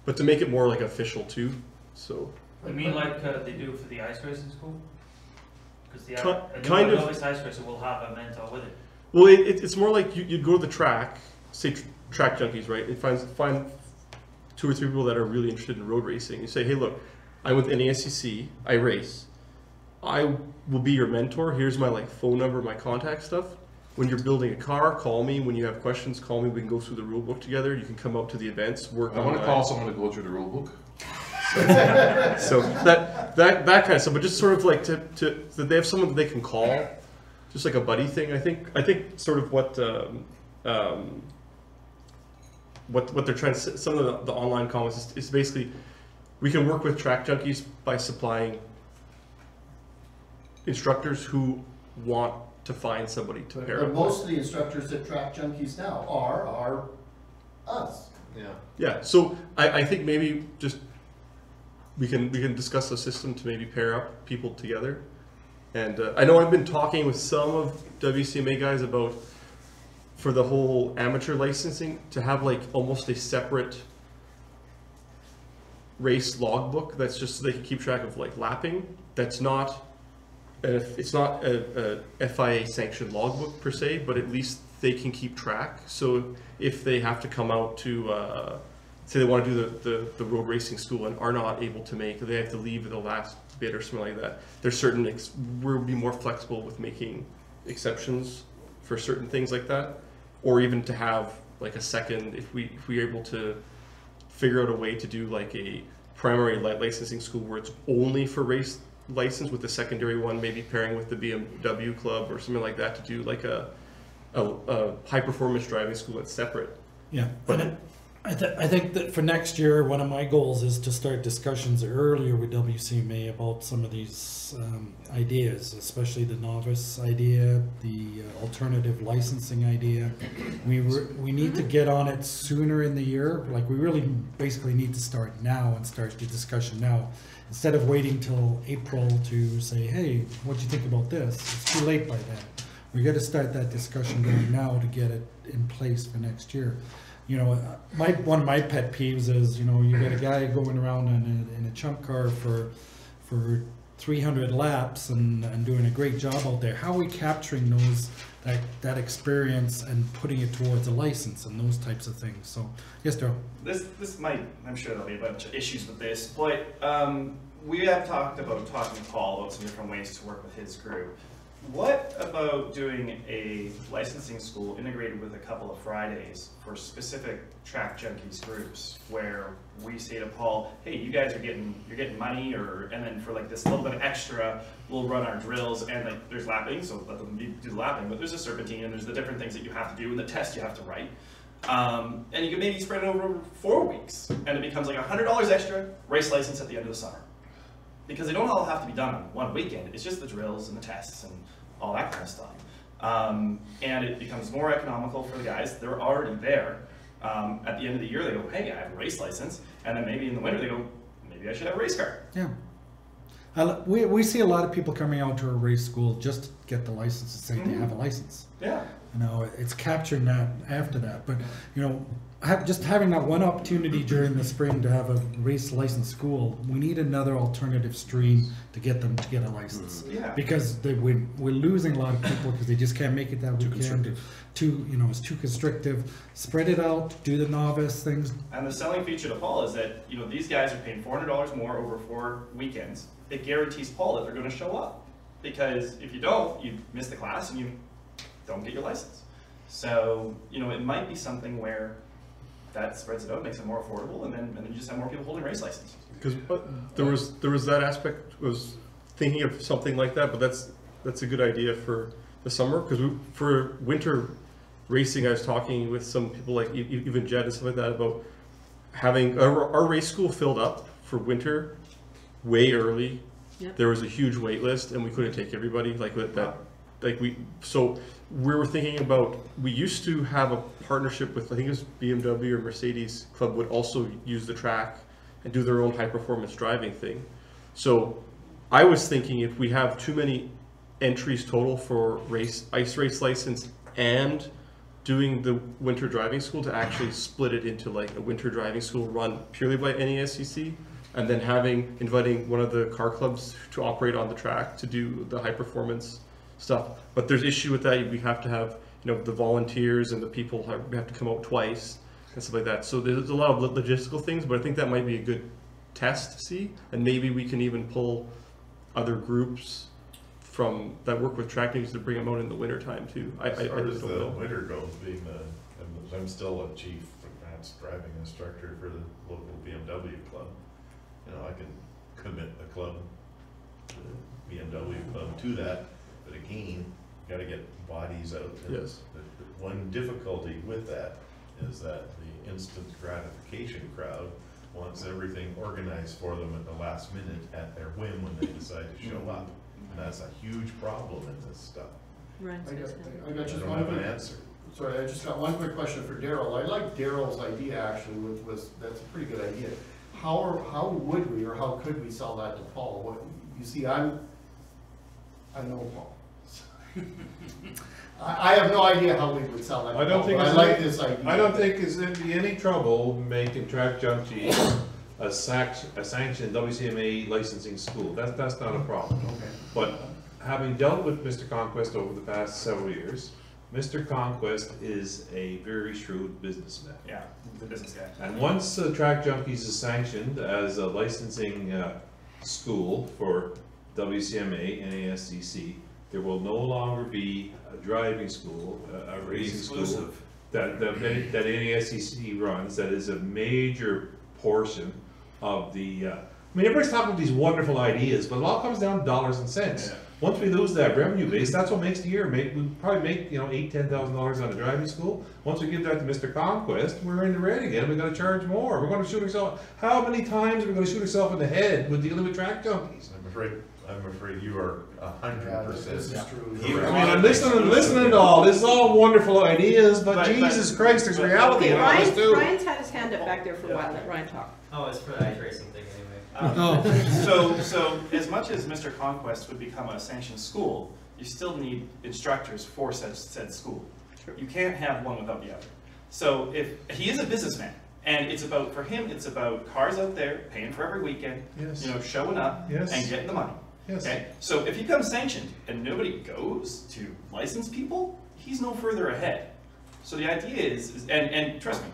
but to make it more like official too. So. I mean, like they do for the ice racing school. Because the kind of novice ice racer will have a mentor with it. Well, it's more like you'd go to the track, say track junkies, right? And find 2 or 3 people that are really interested in road racing. You say, hey, look, I'm with NASCC, I race. I will be your mentor. Here's my like phone number, my contact stuff. When you're building a car, call me. When you have questions, call me. We can go through the rule book together. You can come out to the events, work on. I want to call someone to go through the rule book. So that kind of stuff, but just sort of like to they have someone that they can call, just like a buddy thing. I think sort of what they're trying to, some of the online comments is basically, we can work with track junkies by supplying instructors who want to find somebody to pair up with. Most of the instructors at track junkies now are us. Yeah. So I think maybe just we can discuss a system to maybe pair up people together. And I know I've been talking with some of WCMA guys about, for the whole amateur licensing, to have like almost a separate race logbook that's just so they can keep track of like lapping. That's not, it's not a FIA sanctioned logbook per se, but at least they can keep track. So if they have to come out to, say they want to do the road racing school and are not able to make, they have to leave at the last bit or something like that. There's certain, we'll be more flexible with making exceptions for certain things like that, or even to have like a second, if we're able to figure out a way to do like a primary licensing school where it's only for race license, with the secondary one maybe pairing with the BMW club or something like that, to do like a high performance driving school that's separate. Yeah, but I think that for next year, one of my goals is to start discussions earlier with WCMA about some of these ideas, especially the novice idea, the alternative licensing idea. We need to get on it sooner in the year. Like, we really basically need to start now and start the discussion now, instead of waiting till April to say, hey, what do you think about this? It's too late by then. We got to start that discussion going now to get it in place for next year. You know, one of my pet peeves is, you know, you got a guy going around in a chunk car for 300 laps and doing a great job out there. How are we capturing that experience and putting it towards a license and those types of things? So, yes, Daryl. This might, I'm sure there'll be a bunch of issues with this, but we have talked about talking to Paul about some different ways to work with his group. What about doing a licensing school integrated with a couple of Fridays for specific track junkies groups, where we say to Paul, hey, you guys are you're getting money, and then for like this little bit of extra, we'll run our drills, and like there's lapping, so let them do the lapping, but there's a serpentine, and there's the different things that you have to do, and the test you have to write. And you can maybe spread it over 4 weeks, and it becomes like $100 extra, race license at the end of the summer. Because they don't all have to be done on one weekend, it's just the drills and the tests and all that kind of stuff. And it becomes more economical for the guys. They're already there. At the end of the year, they go, hey, I have a race license. And then maybe in the winter, they go, maybe I should have a race car. Yeah. We see a lot of people coming out to a race school just to get the license and say they have a license. Yeah. You know, it's capturing that after that. But, you know, just having that one opportunity during the spring to have a race license school, we need another alternative stream to get them to get a license. Yeah. Because we're losing a lot of people because they just can't make it that weekend. It's too constrictive. Spread it out, do the novice things. And the selling feature to Paul is that, you know, these guys are paying $400 more over 4 weekends. It guarantees Paul that they're going to show up. Because if you don't, you miss the class and you don't get your license. So, you know, it might be something where that spreads it out, makes it more affordable, and then you just have more people holding race licenses. Because there was that aspect. I was thinking of something like that, but that's a good idea for the summer. Because for winter racing, I was talking with some people like even Jed and stuff like that about having our race school filled up for winter way early. Yep. There was a huge wait list, and we couldn't take everybody like that. So we were thinking about, we used to have a partnership with, I think it was BMW or Mercedes Club would also use the track and do their own high performance driving thing. So I was thinking if we have too many entries total for ice race license and doing the winter driving school, to actually split it into like a winter driving school run purely by NASCC, and then inviting one of the car clubs to operate on the track to do the high performance stuff. But there's issue with that. We have to have, you know, the volunteers and the people we have to come out twice and stuff like that. So there's a lot of logistical things, but I think that might be a good test to see, and maybe we can even pull other groups from that work with track teams to bring them out in the winter time too. As far as the winter goes, I'm still a chief advanced driving instructor for the local BMW club. You know, I can commit the club, the BMW club, to that. But again, got to get bodies out there. Yes. The one difficulty with that is that the instant gratification crowd wants everything organized for them at the last minute at their whim when they decide to show up. And that's a huge problem in this stuff. I got just don't one have an quick answer. Sorry, I just got one quick question for Daryl. I like Daryl's idea actually. That's a pretty good idea. How would we, or how could we sell that to Paul? What you see, I know Paul. I have no idea how we would sell that. I don't think I like this idea. I don't think there'd be any trouble making Track Junkie a sanctioned WCMA licensing school. That's not a problem. Okay. But having dealt with Mr. Conquest over the past several years, Mr. Conquest is a very shrewd businessman. Yeah, the business guy. And once Track Junkies is sanctioned as a licensing school for WCMA and NASCC, there will no longer be a driving school, a racing school that NASCC runs. That is a major portion of the. I mean, everybody's talking about these wonderful ideas, but it all comes down to dollars and cents. Yeah. Once we lose that revenue base, that's what makes the year. We probably make $8,000-$10,000 on a driving school. Once we give that to Mr. Conquest, we're in the red again. We're going to charge more. We're going to shoot ourselves. How many times are we going to shoot ourselves in the head with dealing with track junkies? I'm afraid you are 100% true. I mean, I'm listening to all. This is all wonderful ideas, but Jesus Christ, there's reality in all this too. Ryan's had his hand up back there for a while. Let Ryan talk. Oh, it's for the ice racing thing anyway. So as much as Mr. Conquest would become a sanctioned school, you still need instructors for said school. You can't have one without the other. So if he is a businessman, and for him, it's about cars out there paying for every weekend, Yes. you know, showing up Yes. and getting the money. Yes. Okay. So if he becomes sanctioned and nobody goes to license people, he's no further ahead. So the idea is and trust me,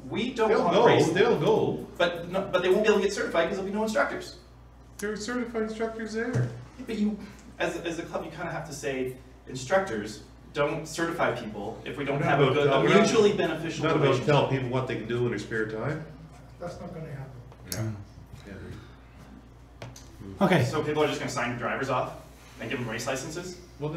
we don't want to race. They'll go. But they won't be able to get certified because there'll be no instructors. There are certified instructors there. But you, as a club, you kind of have to say, instructors, don't certify people if we don't have a mutually beneficial Not about relationship. telling people what they can do in their spare time. That's not gonna happen. Okay. So people are just going to sign drivers off and give them race licenses? Well,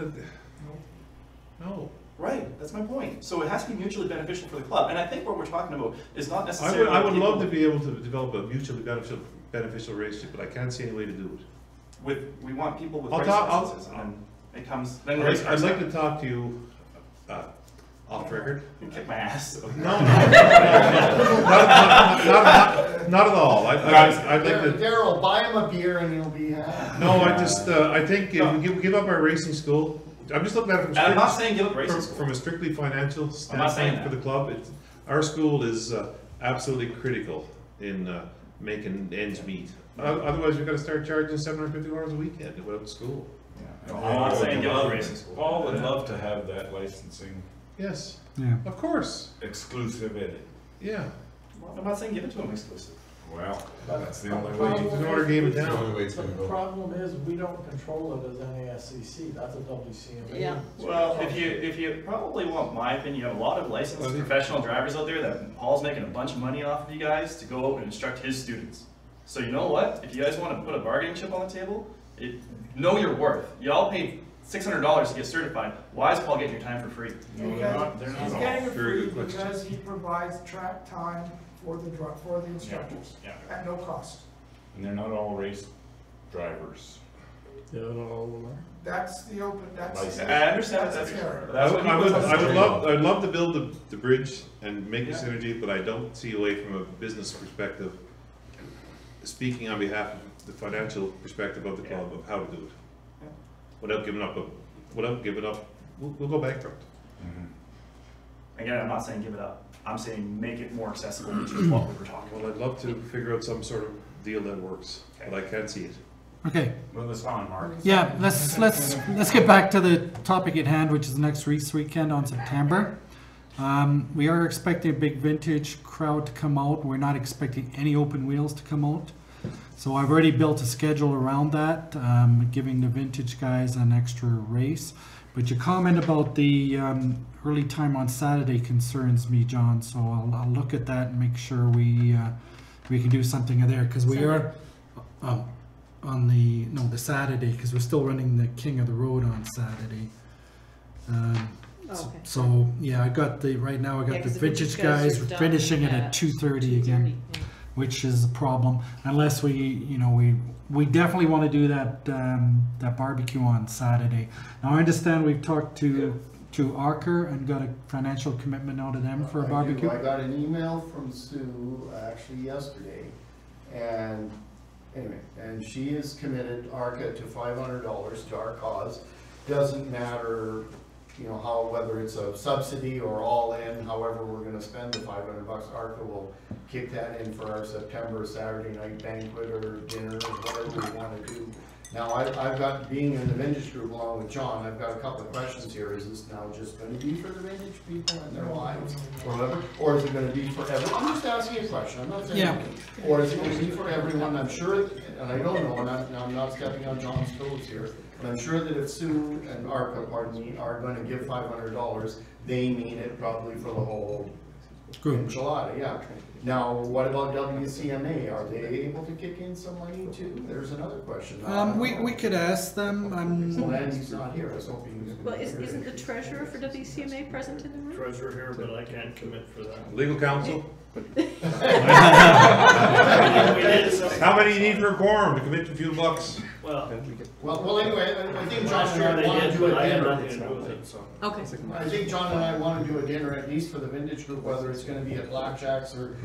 no. Right, that's my point. So it has to be mutually beneficial for the club. And I think what we're talking about is not necessarily... I would love to be able to develop a mutually beneficial relationship, but I can't see any way to do it. We want people with race licenses, and then it comes... Then race I'd like to talk to you off record. You kick my ass. No, not at all. I'd like to... Daryl, buy him a beer and he'll be happy. No, I think if we give up our racing school, I'm just looking at it from, I'm not saying give up racing school. From a strictly financial I'm not saying standpoint for the club. Our school is absolutely critical in making ends meet. Otherwise, we've got to start charging $750 a weekend without school. I'm not saying give up racing school. Paul would love to have that licensing. Yes. Yeah. Of course. Exclusivity. Yeah. Well, I'm not saying give it to him exclusive. Well, that's the only way. way. It's an order game in town. The problem is, we don't control it as NASCC, that's a WCMA. Yeah. Well, if you probably want my opinion, you have a lot of licensed professional drivers out there that Paul's making a bunch of money off of you guys to go out and instruct his students. So you know what? If you guys want to put a bargaining chip on the table, know your worth. Y'all paid $600 to get certified. Why is Paul getting your time for free? He's getting it free because he provides track time for the instructors at no cost. And they're not all race drivers. Yeah, not all of them are. That's the open, that's. I understand that's fair. I'd love to build the bridge and make a synergy, but I don't see a way from a business perspective, speaking on behalf of the financial perspective of the club, of how to do it. Without giving up, we'll go bankrupt. Again, I'm not saying give it up. I'm saying make it more accessible, which is what we were talking about. Well, I'd love to figure out some sort of deal that works, but I can't see it. Okay. Move us on, Mark. Yeah, let's get back to the topic at hand, which is the next race weekend on September. We are expecting a big vintage crowd to come out. We're not expecting any open wheels to come out. So I've already built a schedule around that, giving the vintage guys an extra race. But your comment about the early time on Saturday concerns me, John. So I'll look at that and make sure we can do something there, because we are on the Saturday, because we're still running the King of the Road on Saturday. Okay. So yeah, I got the vintage guys finishing it at 2:30 again, which is a problem unless we definitely want to do that barbecue on Saturday. Now I understand we've talked to Archer and got a financial commitment out of them for a barbecue. I got an email from Sue actually yesterday, and anyway, and she is committed Arca to $500 to our cause. Doesn't matter, whether it's a subsidy or all in, however we're going to spend the $500. Arca will kick that in for our September Saturday night banquet or dinner or whatever we want to do. Now I've got, being in the vintage group along with John, I've got a couple of questions here. Is this now just going to be for the vintage people and their wives or whatever, or is it going to be for everyone? I'm just asking a question. I'm not saying anything. Or is it going to be for everyone? I'm sure, and I don't know, and I'm not stepping on John's toes here, but I'm sure that if Sue and Arca, are going to give $500, they mean it probably for the whole enchilada, yeah. Now, what about WCMA? Are they able to kick in some money too? There's another question. We could ask them. Well, Andy's not here. I was hoping he was Well, isn't the treasurer for WCMA present in the room? Treasurer here, but I can't commit for that. Legal counsel? How many you need for a quorum to commit to a few bucks? Well, anyway, I think John and I want to do a dinner. Okay. I think John and I want to do a dinner at least for the vintage group, whether it's going to be at Blackjack's or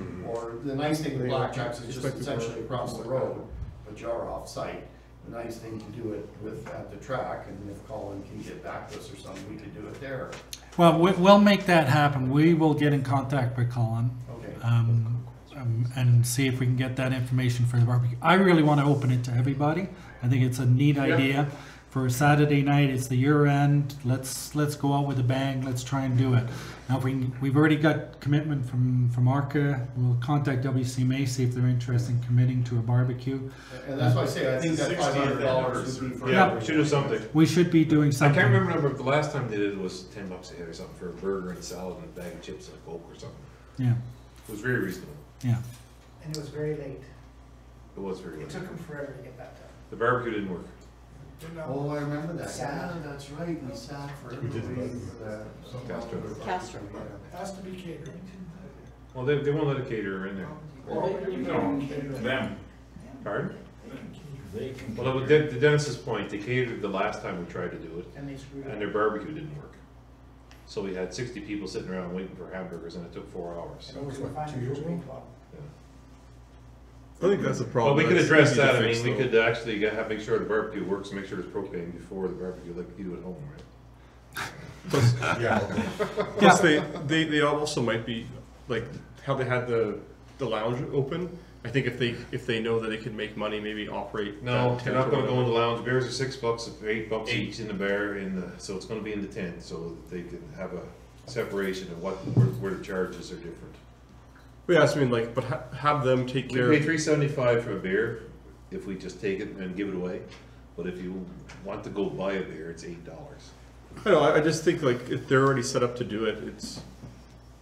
the nice thing with Blackjack's is just essentially across the road, but you're off site. The nice thing to do it with at the track, and if Colin can get back to us or something, we could do it there. Well, we'll make that happen. We will get in contact with Colin. Okay. And see if we can get that information for the barbecue. I really want to open it to everybody. I think it's a neat idea. for a Saturday night. It's the year end. Let's go out with a bang. Let's try and do it. Now, if we've already got commitment from ARCA. We'll contact WCMA, see if they're interested in committing to a barbecue. And that's why I say, I think that $500 would be for. Yeah, we should do something. We should be doing I something. can't remember, but the last time they did it was $10 a head or something for a burger and salad and a bag of chips and a Coke or something. Yeah. It was very reasonable. Yeah. And it was very late. It was very It late. took them forever to get that done. The barbecue didn't work. Oh, I remember that. Sat. Yeah, that's right. We sat for We did waiting for that. Castro. Castro. Has to be catered. Well, they won't let a caterer in there. No, them. Pardon? They can. Well, to Dennis's point, they catered the last time we tried to do it, And they screwed and up. their barbecue didn't work. So we had 60 people sitting around waiting for hamburgers, and it took 4 hours. And it was What, fine 2 years for ago? 8 o'clock. I think that's a Well, problem. we could that's address easy to that. I fix, mean, we though. could actually make sure the barbecue works, make sure there's propane before the barbecue, like you do at home, right? Plus, Yeah. plus they also might be like how they had the lounge open. I think if they know that they could make money, maybe operate. No, that they're tent not or gonna go in whatever. the lounge. Beers are $6 or $8 each in the bar, so it's gonna be in the tent, so that they can have a separation of where the charges are different. Yeah, I mean, like, but have them take We care. pay $3.75 for a beer if we just take it and give it away, but if you want to go buy a beer, it's $8. I know. I just think like if they're already set up to do it, it's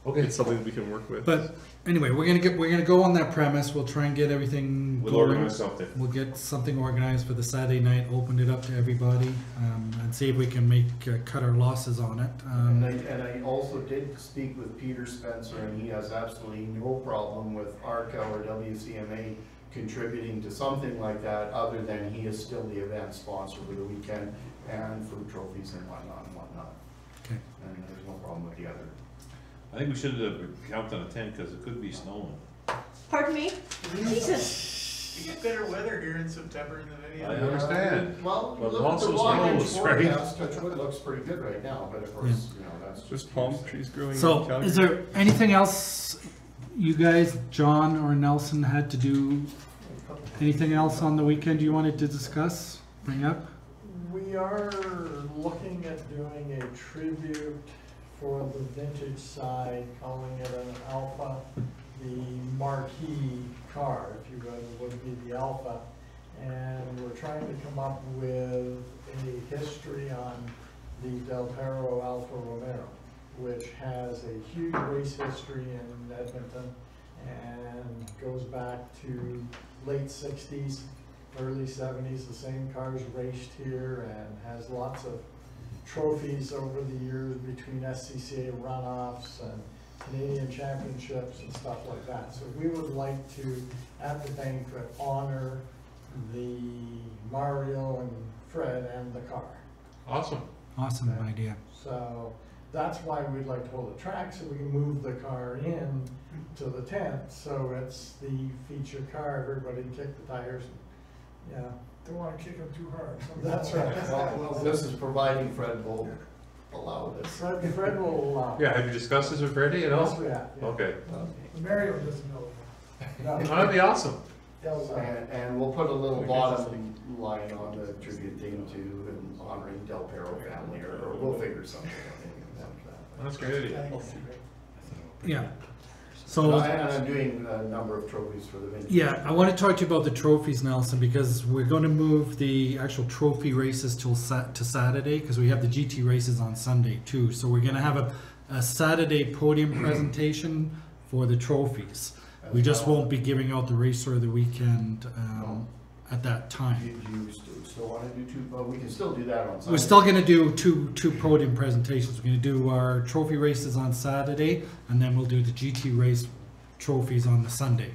Okay. It's something that we can work with. But anyway, we're gonna go on that premise. We'll try and get everything. We'll going. organize something. We'll get something organized for the Saturday night. Open it up to everybody, and see if we can make cut our losses on it. And I also did speak with Peter Spencer, and he has absolutely no problem with ARCA or WCMA contributing to something like that, other than he is still the event sponsor for the weekend and food trophies and whatnot. Okay. And there's no problem with the other. I think we should have counted on a tent, because it could be snowing. Pardon me? Jesus. You get better weather here in September in the video. I understand. Well, But look at the also long-range snows, right? forecast, Touchwood looks pretty good right now, but of course, you know, that's Just palm trees growing. in So, Calgary. is there anything else you guys, John or Nelson, had to do? Anything else on the weekend you wanted to discuss, bring up? We are looking at doing a tribute for the vintage side, calling it an Alpha, the marquee car, if you will, would be the Alpha. And we're trying to come up with a history on the Del Perro Alfa Romero, which has a huge race history in Edmonton and goes back to late 60s, early 70s. The same cars raced here and has lots of trophies over the years between SCCA runoffs and Canadian championships and stuff like that. So we would like to, at the banquet, honor the Mario and Fred and the car. Awesome. Awesome idea. So that's why we'd like to hold a track, so we can move the car in to the tent, so it's the feature car, everybody can kick the tires. Yeah. Don't wanna kick them too hard. That's right. Well, this is providing Fred will allow this. Fred will allow. Yeah, have you discussed this with Freddie at all? Yes, we have, yeah. Okay. Mario doesn't know. No. That'd be awesome. And we'll put a little bottom line on the tribute thing to and honoring Del Perro family, or we'll figure something out. That's a great idea. Yeah. So. And I'm doing a number of trophies for the vintage. Yeah, I want to talk to you about the trophies, Nelson, because we're going to move the actual trophy races to Saturday, because we have the GT races on Sunday too. So we're going to have a Saturday podium presentation for the trophies. We just won't be giving out the racer of the weekend at that time. You still want to do two? Well, we can still do that on Sunday. We're still going to do two podium presentations. We're going to do our trophy races on Saturday, and then we'll do the GT race trophies on the Sunday.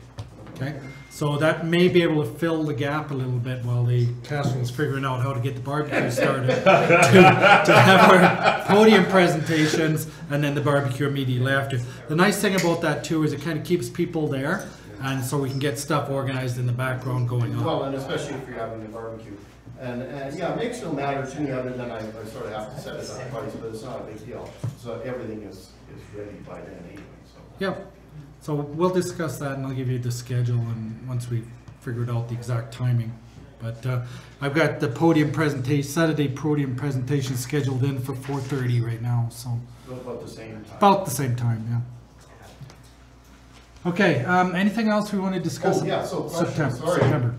Okay, so that may be able to fill the gap a little bit while the Castle's figuring out how to get the barbecue started to have our podium presentations and then the barbecue immediately after. The nice thing about that too is it kind of keeps people there, and so we can get stuff organized in the background going on. Well, and especially if you're having a barbecue. And yeah, it makes no matter to me other than I sort of have to set it up twice, but it's not a big deal. So everything is ready by then anyway, so. Yep. So we'll discuss that, and I'll give you the schedule, and once we've figured out the exact timing. But I've got the podium presentation, Saturday podium presentation scheduled in for 4:30 right now, so. About the same time. About the same time, yeah. Okay, anything else we want to discuss? Oh, yeah, so question, sorry. September.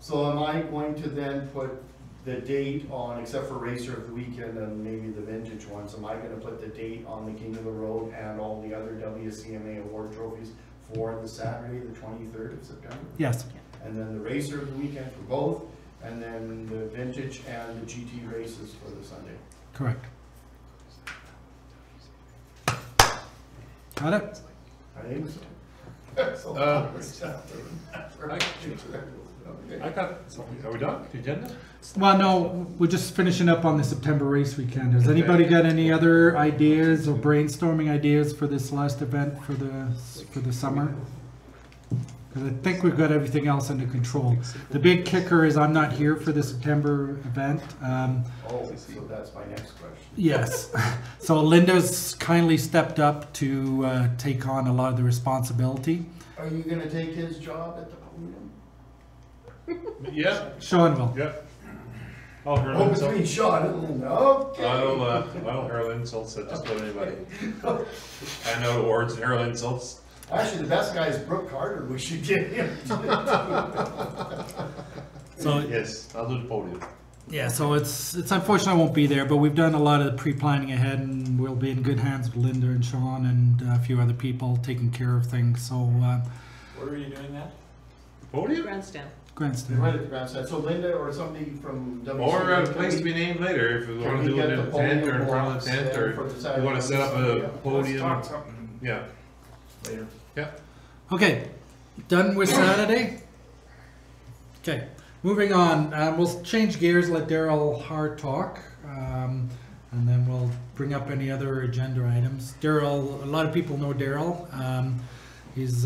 So am I going to then put the date on, except for Racer of the Weekend and maybe the vintage ones, am I gonna put the date on the King of the Road and all the other WCMA award trophies for the Saturday, the 23rd of September? Yes. And then the Racer of the Weekend for both, and then the vintage and the GT races for the Sunday? Correct. Got it? I think so. I got, are we done? The agenda? Well, no, we're just finishing up on the September race weekend. Has anybody got any other ideas or brainstorming ideas for this last event for the summer? Because I think we've got everything else under control. The big kicker is I'm not here for the September event. Oh, so that's my next question. Yes. So Linda's kindly stepped up to take on a lot of the responsibility. Are you gonna take his job at the podium? Yeah. Sean will. Yeah. I'll hurl Oh, insults. between Sean and Linda, okay. I'll hurl insults at just about anybody. Hand out awards and hurl insults. Actually, the best guy is Brooke Carter. We should get him. So yes, I'll do the podium. Yeah, so it's unfortunate I won't be there, but we've done a lot of the pre-planning ahead, and we'll be in good hands with Linda and Sean and a few other people taking care of things. So. Where are you doing that? Podium? Grandstand. Grandstand. Right at the grandstand. So Linda or somebody from WCMA. Or a place to be named later if we want to do it in a tent or in front of the tent, or you want to set up a podium. Let's talk something Yeah. later. Yeah. Okay, done with Saturday. Okay, moving on. We'll change gears, let Daryl Hart talk, and then we'll bring up any other agenda items. Daryl, a lot of people know Daryl. He's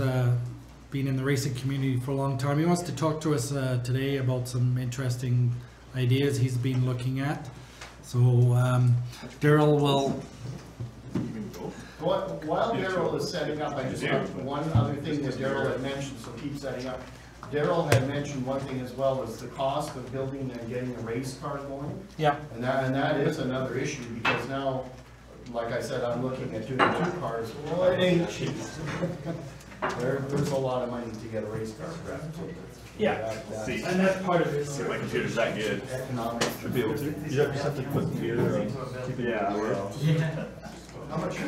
been in the racing community for a long time. He wants to talk to us today about some interesting ideas he's been looking at. So Daryl will. While Daryl is setting up, I just have one other thing that Daryl had mentioned, so keep setting up. Daryl had mentioned one thing as well, is the cost of building and getting a race car going. Yeah. And that is another issue, because now, like I said, I'm looking at doing 2 cars. Well, it ain't cheap. There's a lot of money to get a race car prepped. Yeah, and that's part of it. My computer's that good. Economic. Should be able to. You just have to put the gear on. Yeah, I will. How much you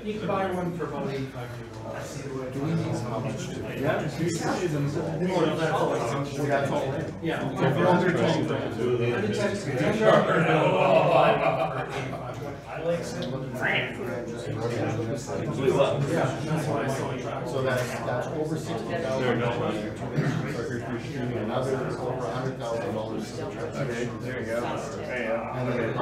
You can buy one for about $85. Do we need how much? Yeah. Yeah. So that's over $60,000. Another over $100,000. Okay, there you go. And then I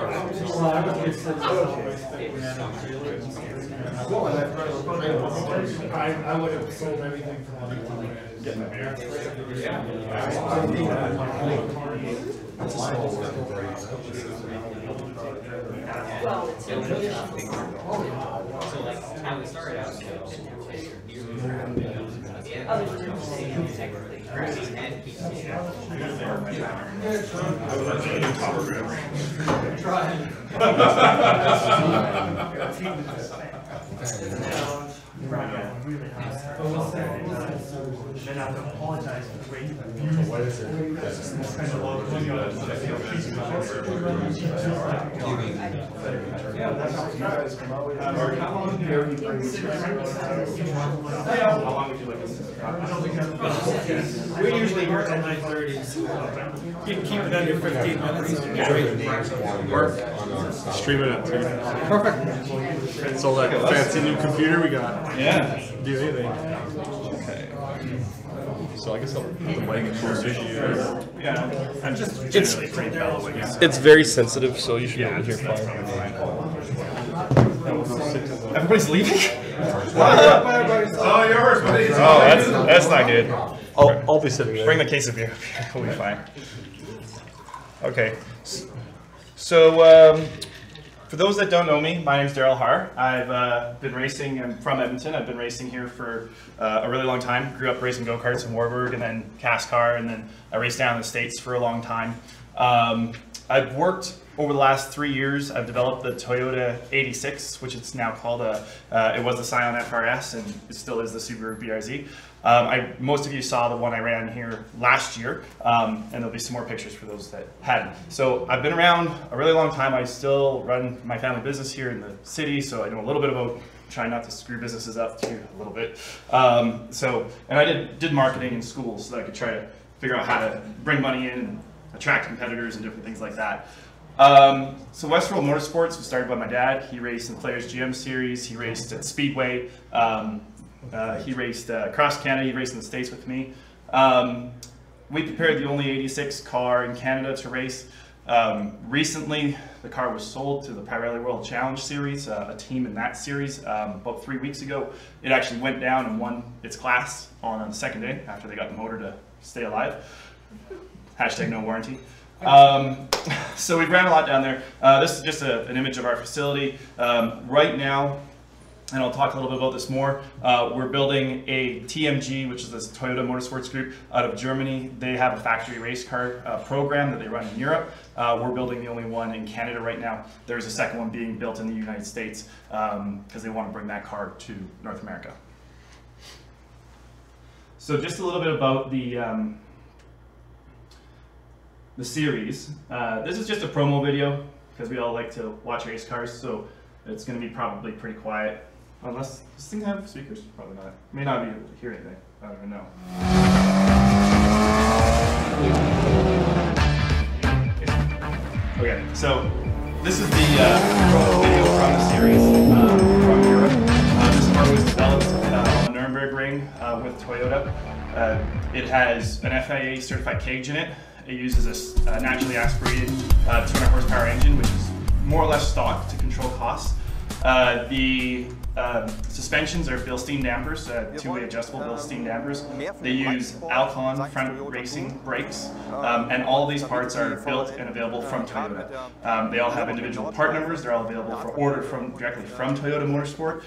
would have sold everything for Well, it's so like how we started out, other than technically, Then I have to apologize for the way you. What is it? yeah, that's how you guys come out with. How long would you like this? We usually work at 9:30, so you can keep it under 15 minutes. Stream it at 2. Perfect. So that fancy new computer we got. Yeah. Do anything. Okay. So I guess I'll put the mic closer to you. Yeah, I'm just generally pretty bellowing. It's very sensitive, so you should be able to hear fire. Everybody's leaving? Oh, yours, buddy. Oh, that's not good. I'll be sitting there. Bring the case of beer. We'll be fine. Okay. So, For those that don't know me, my name's Daryl Har. I've been racing, I'm from Edmonton. I've been racing here for a really long time. Grew up racing go-karts in Warburg and then CASCAR, and then I raced down in the States for a long time. I've worked over the last 3 years. I've developed the Toyota 86, which it's now called it was the Scion FRS, and it still is the Subaru BRZ. Most of you saw the one I ran here last year, and there'll be some more pictures for those that hadn't. So I've been around a really long time. I still run my family business here in the city, so I know a little bit about trying not to screw businesses up too, a little bit. And I did marketing in school so that I could try to figure out how to bring money in and attract competitors and different things like that. So Westworld Motorsports was started by my dad. He raced in the Players GM Series. He raced at Speedway. He raced across Canada. He raced in the States with me. We prepared the only 86 car in Canada to race. Recently, the car was sold to the Pirelli World Challenge Series, a team in that series. About 3 weeks ago, it actually went down and won its class on the second day after they got the motor to stay alive. Hashtag no warranty. So we've ran a lot down there. This is just an image of our facility. Right now, and I'll talk a little bit about this more, we're building a TMG, which is this Toyota Motorsports Group out of Germany. They have a factory race car program that they run in Europe. We're building the only one in Canada right now. There's a second one being built in the United States because they want to bring that car to North America. So just a little bit about the series. This is just a promo video because we all like to watch race cars, so it's going to be probably pretty quiet. Unless, does this thing have speakers? Probably not. May not be able to hear anything. I don't even know. Okay, so this is the promo video from the series from Europe. This car was developed on the Nürburgring with Toyota. It has an FIA certified cage in it. It uses a naturally aspirated 200 horsepower engine, which is more or less stock to control costs. The suspensions are Bilstein dampers, two-way adjustable Bilstein dampers. They use Alcon front racing brakes, and all of these parts are built and available from Toyota. They all have individual part numbers. They're all available for order directly from Toyota Motorsport.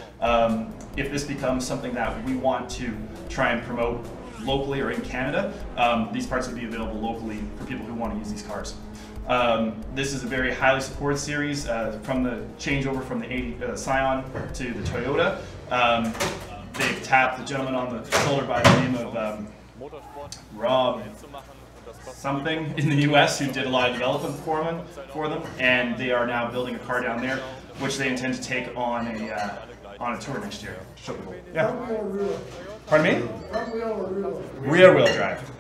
If this becomes something that we want to try and promote locally or in Canada, these parts would be available locally for people who want to use these cars. This is a very highly supported series from the changeover from the Scion to the Toyota. They've tapped the gentleman on the shoulder by the name of Rob something in the US who did a lot of development for them, and they are now building a car down there, which they intend to take on a tour next year. Yeah. Pardon me? Front wheel or rear wheel? Rear wheel drive.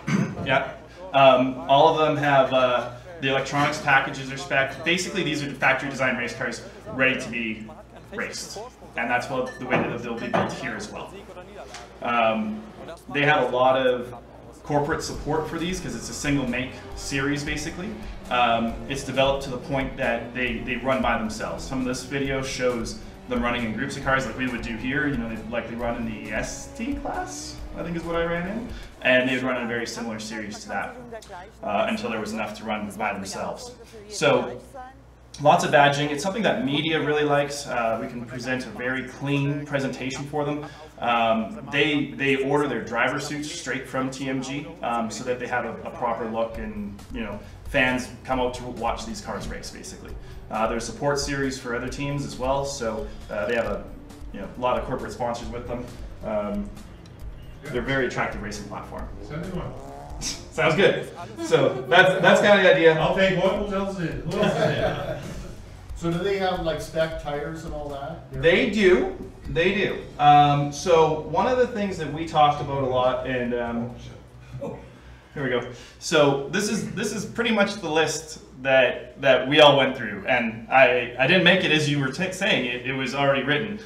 Yeah. All of them have the electronics packages are spec. Basically, these are factory design race cars ready to be raced, and that's the way that they'll be built here as well. They have a lot of corporate support for these because it's a single make series basically. It's developed to the point that they run by themselves. Some of this video shows them running in groups of cars like we would do here. You know, they'd likely run in the ST class, I think is what I ran in. And they'd run in a very similar series to that until there was enough to run by themselves. So lots of badging. It's something that media really likes. We can present a very clean presentation for them. They order their driver suits straight from TMG so that they have a proper look, and fans come out to watch these cars race basically. There's a support series for other teams as well, so they have a lot of corporate sponsors with them. They're a very attractive racing platform. Send me one. Sounds good. So that's kind of the idea. I'll take one. Who else is it? So do they have like spec tires and all that? They do. They do. So one of the things that we talked about a lot, and here we go. So this is pretty much the list that we all went through, and I didn't make it as you were saying. It was already written.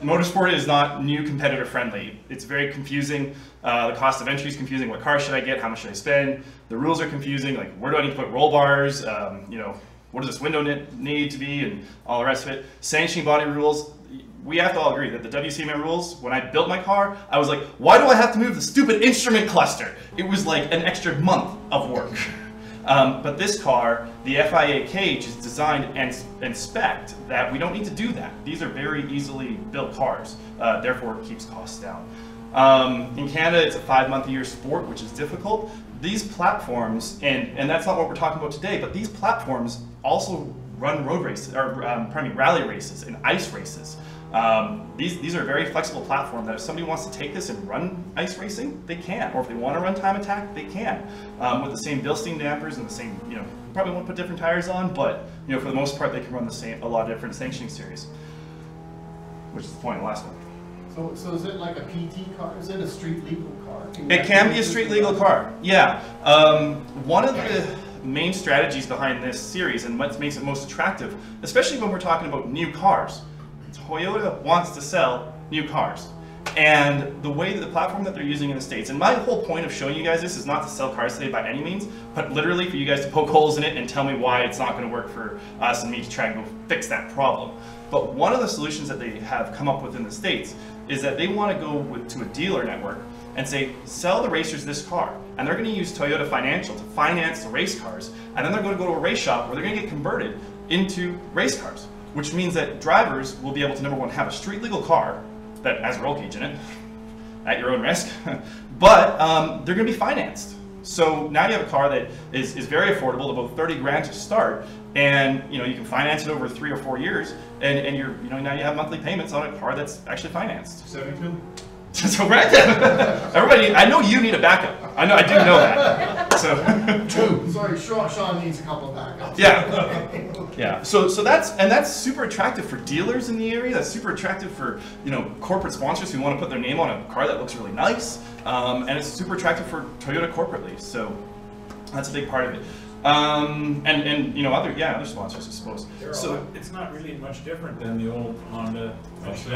Motorsport is not new competitor friendly. It's very confusing. The cost of entry is confusing. What car should I get? How much should I spend? The rules are confusing. Like, where do I need to put roll bars? What does this window need to be, and all the rest of it. Sanctioning body rules. We have to all agree that the WCMA rules, when I built my car, I was like, why do I have to move the stupid instrument cluster? It was like an extra month of work. But this car, the FIA cage is designed and spec'd that we don't need to do that. These are very easily built cars, therefore it keeps costs down. In Canada, it's a 5-month-a-year sport, which is difficult. These platforms, and that's not what we're talking about today, but these platforms also run road races, or rally races and ice races. These are a very flexible platform that if somebody wants to take this and run ice racing, they can. Or if they want to run time attack, they can. With the same Bilstein dampers and the same, probably won't put different tires on, but for the most part, they can run a lot of different sanctioning series, which is the point of the last one. So is it like a PT car? Is it a street legal car? It can be a street legal car, yeah. One of the main strategies behind this series and what makes it most attractive, especially when we're talking about new cars, Toyota wants to sell new cars. And the way that the platform that they're using in the States, and my whole point of showing you guys this is not to sell cars today by any means, but literally for you guys to poke holes in it and tell me why it's not going to work for us and me to try and go fix that problem. But one of the solutions that they have come up with in the States is that they want to go to a dealer network and say, sell the racers this car. And they're going to use Toyota Financial to finance the race cars. And then they're going to go to a race shop where they're going to get converted into race cars, which means that drivers will be able to, number one, have a street legal car that has a roll cage in it, at your own risk, but they're going to be financed. So now you have a car that is very affordable, about 30 grand to start, and you can finance it over 3 or 4 years, and you're now you have monthly payments on a car that's actually financed. 72. So right, everybody, I know you need a backup. I do know that. So Sorry, Sean needs a couple of backups. Yeah. So that's super attractive for dealers in the area. That's super attractive for corporate sponsors who want to put their name on a car that looks really nice, and it's super attractive for Toyota corporately. So that's a big part of it. And other sponsors, I suppose. So it's not really much different than the old Honda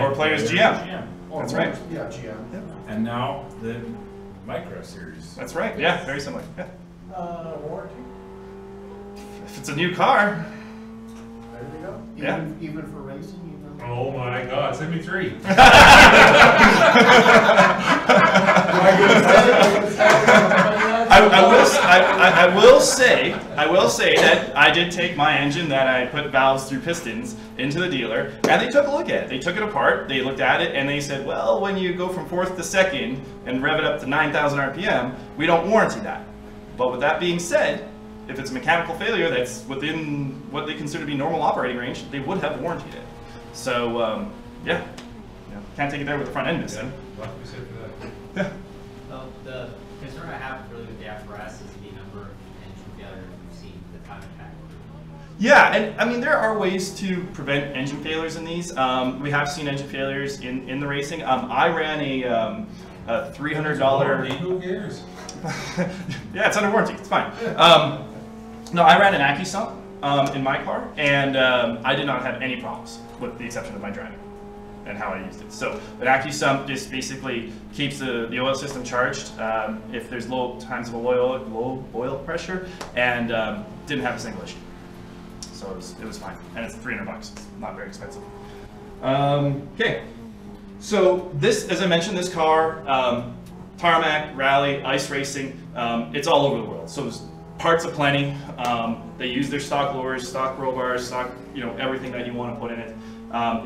or Players GM. That's right. Yeah, GM. Yeah. And now the Micra series. That's right. Yeah, very similar. Yeah. Warranty? If it's a new car. There you go. Even for racing. Oh my God, 73. I will say that I did take my engine that I put valves through pistons into the dealer, and they took a look at it. They took it apart, they looked at it, and they said, well, when you go from 4th to 2nd and rev it up to 9,000 RPM, we don't warranty that. But with that being said, if it's a mechanical failure that's within what they consider to be normal operating range, they would have warranted it. So, can't take it there with the front end missing. What can we say for that? Yeah. Well, the concern I have really with the apparatus is the number of engine failures we've seen with the time attack. Yeah, and I mean, there are ways to prevent engine failures in these. We have seen engine failures in the racing. I ran a $300... Who cares? Yeah, it's under warranty. It's fine. No, I ran an AccuSump in my car, and I did not have any problems, with the exception of my driving and how I used it. So an AccuSump just basically keeps the oil system charged if there's low times of low oil pressure, and didn't have a single issue. So it was fine, and it's $300. It's not very expensive. Okay, so this, as I mentioned, this car, tarmac, rally, ice racing, it's all over the world. So there's parts aplenty. They use their stock lures, stock roll bars, stock, everything that you want to put in it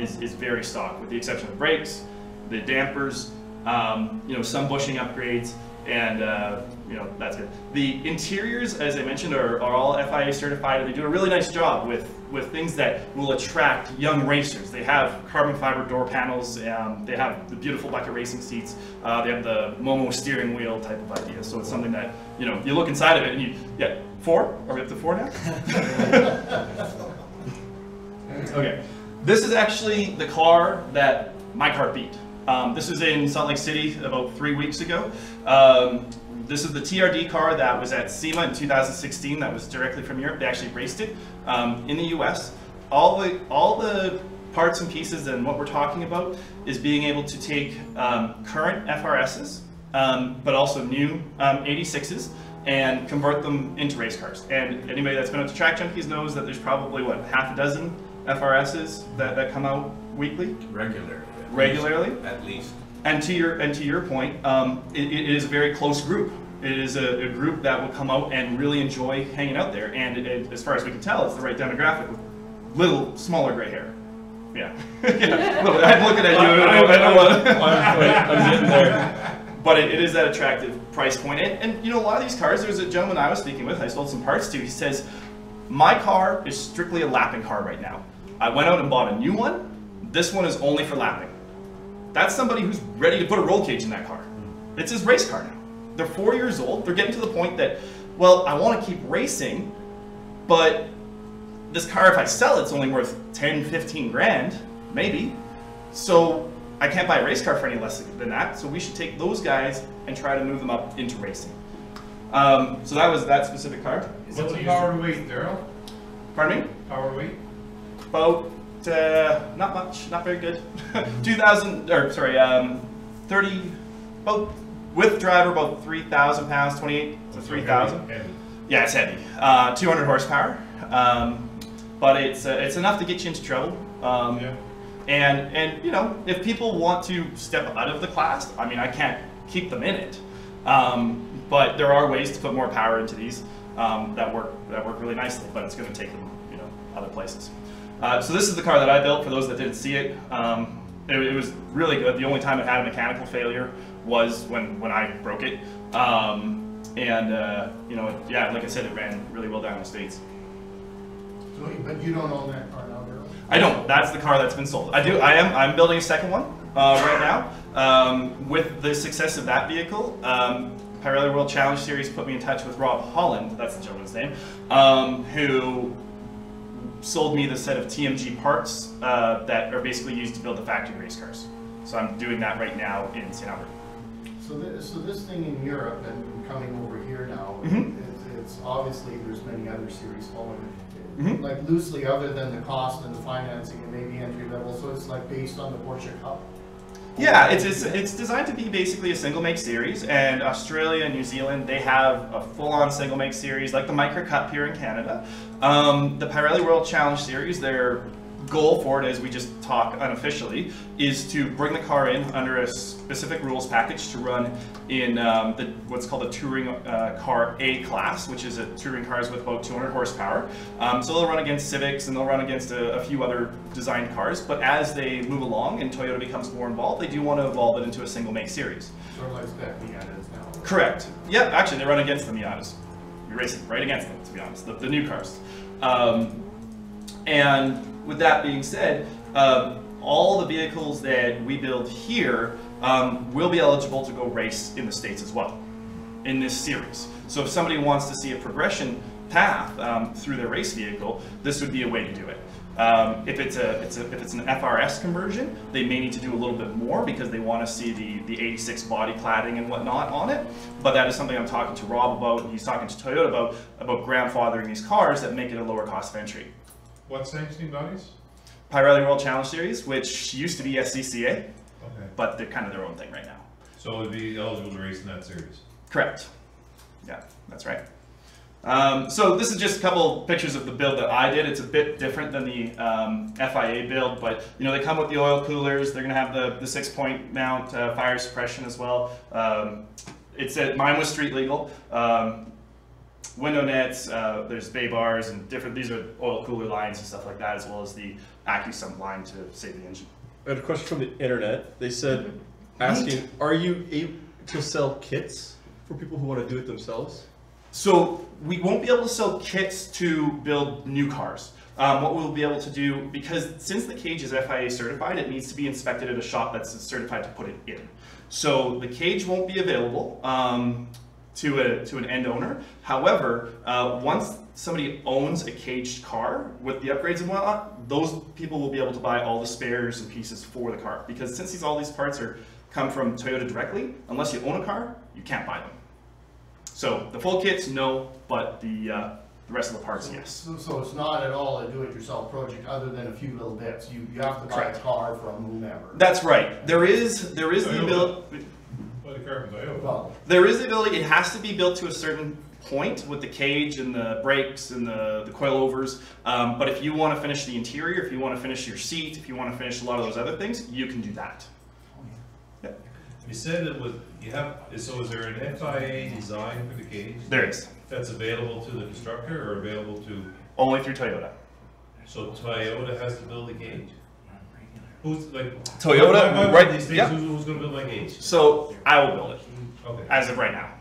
is very stock, with the exception of brakes, the dampers, some bushing upgrades, and that's good. The interiors, as I mentioned, are all FIA certified, and they do a really nice job with things that will attract young racers. They have carbon fiber door panels, they have the beautiful bucket racing seats, they have the Momo steering wheel type of idea. So it's something that, you look inside of it and 4? Are we up to 4 now? Okay. This is actually the car that my car beat. This was in Salt Lake City about 3 weeks ago. This is the TRD car that was at SEMA in 2016. That was directly from Europe. They actually raced it in the US. All the parts and pieces and what we're talking about is being able to take current FRSs, but also new 86s, and convert them into race cars. And anybody that's been up to Track Junkies knows that there's probably, what, half a dozen FRSs that come out weekly? Regularly. At least. At least. And to your point, it is a very close group. It is a group that will come out and really enjoy hanging out there, and as far as we can tell, it's the right demographic with little smaller gray hair. Yeah. Yeah. Well, I'm looking at you. I'm getting there. But it is that attractive price point. And you know, a lot of these cars, there's a gentleman I was speaking with, I sold some parts to, he says, my car is strictly a lapping car right now. I went out and bought a new one. This one is only for lapping. That's somebody who's ready to put a roll cage in that car. It's his race car now. They're 4 years old. They're getting to the point that, well, I want to keep racing, but this car, if I sell it, it's only worth 10, 15 grand, maybe. So I can't buy a race car for any less than that. So we should take those guys and try to move them up into racing. So that was that specific car. What's the power to weight, Daryl? Pardon me? Power to weight? About, not much, not very good. 30, about, with driver, about 3,000 pounds, 28 to 3,000. Yeah, it's heavy. 200 horsepower. But it's enough to get you into trouble. And you know, if people want to step out of the class, I mean, I can't keep them in it. But there are ways to put more power into these that work really nicely, but it's going to take them, you know, other places. So this is the car that I built. For those that didn't see it, it was really good. The only time it had a mechanical failure was when I broke it. You know, yeah, like I said, it ran really well down in the States. So, but you don't own that car now, Daryl? I don't. That's the car that's been sold. I do. I'm building a second one right now. With the success of that vehicle, Pirelli World Challenge Series put me in touch with Rob Holland. That's the gentleman's name, who sold me the set of TMG parts that are basically used to build the factory race cars. So I'm doing that right now in St. Albert. So this thing in Europe and coming over here now, it's obviously there's many other series following it. Like loosely, other than the cost and the financing and maybe entry level, so it's like based on the Porsche Cup. Yeah, it's designed to be basically a single make series, and Australia and New Zealand, they have a full-on single make series like the Micra Cup here in Canada. The Pirelli World Challenge Series, their goal for it, as we just talk unofficially, is to bring the car in under a specific rules package to run in what's called the touring car A class, which is a touring cars with about 200 horsepower. So they'll run against Civics and they'll run against a few other designed cars, but as they move along and Toyota becomes more involved, they do want to evolve it into a single make series. Sort of like spec Miatas now. Correct. Yeah, actually they run against the Miatas. You're racing right against them, to be honest, the new cars. And with that being said, all the vehicles that we build here will be eligible to go race in the States as well, in this series. So if somebody wants to see a progression path through their race vehicle, this would be a way to do it. If it's an FRS conversion, they may need to do a little bit more because they want to see the 86 body cladding and whatnot on it. But that is something I'm talking to Rob about. He's talking to Toyota about grandfathering these cars that make it a lower cost of entry. What sanctioning bodies? Pirelli World Challenge Series, which used to be SCCA, okay, but they're kind of their own thing right now. So it would be eligible to race in that series? Correct. Yeah, that's right. So this is just a couple pictures of the build that I did. It's a bit different than the FIA build, but you know, they come with the oil coolers. They're going to have the 6-point mount fire suppression as well. Mine was street legal. Window nets, there's bay bars and different, these are oil cooler lines and stuff like that, as well as the AccuSump line to save the engine. I had a question from the internet. They said, asking, are you able to sell kits for people who want to do it themselves? So we won't be able to sell kits to build new cars. What we'll be able to do, because since the cage is FIA certified, it needs to be inspected at a shop that's certified to put it in. So the cage won't be available to an end owner. However, once somebody owns a caged car with the upgrades and whatnot, those people will be able to buy all the spares and pieces for the car. Because since all these parts come from Toyota directly, unless you own a car, you can't buy them. So the full kits, no, but the rest of the parts, yes. So it's not at all a do-it-yourself project other than a few little bits. You have to buy a car from whomever. That's right. There is the ability. Well, there is the ability. It has to be built to a certain point with the cage and the brakes and the coilovers. But if you want to finish the interior, if you want to finish your seat, if you want to finish a lot of those other things, you can do that. Yeah. You said it was, you have, so is there an FIA design for the cage? There is. That's available to the constructor or available to? Only through Toyota. So Toyota has to build the cage? Who's like? Toyota, my right, these things, yeah. who's gonna build my cage? So I will build it. Okay. As of right now.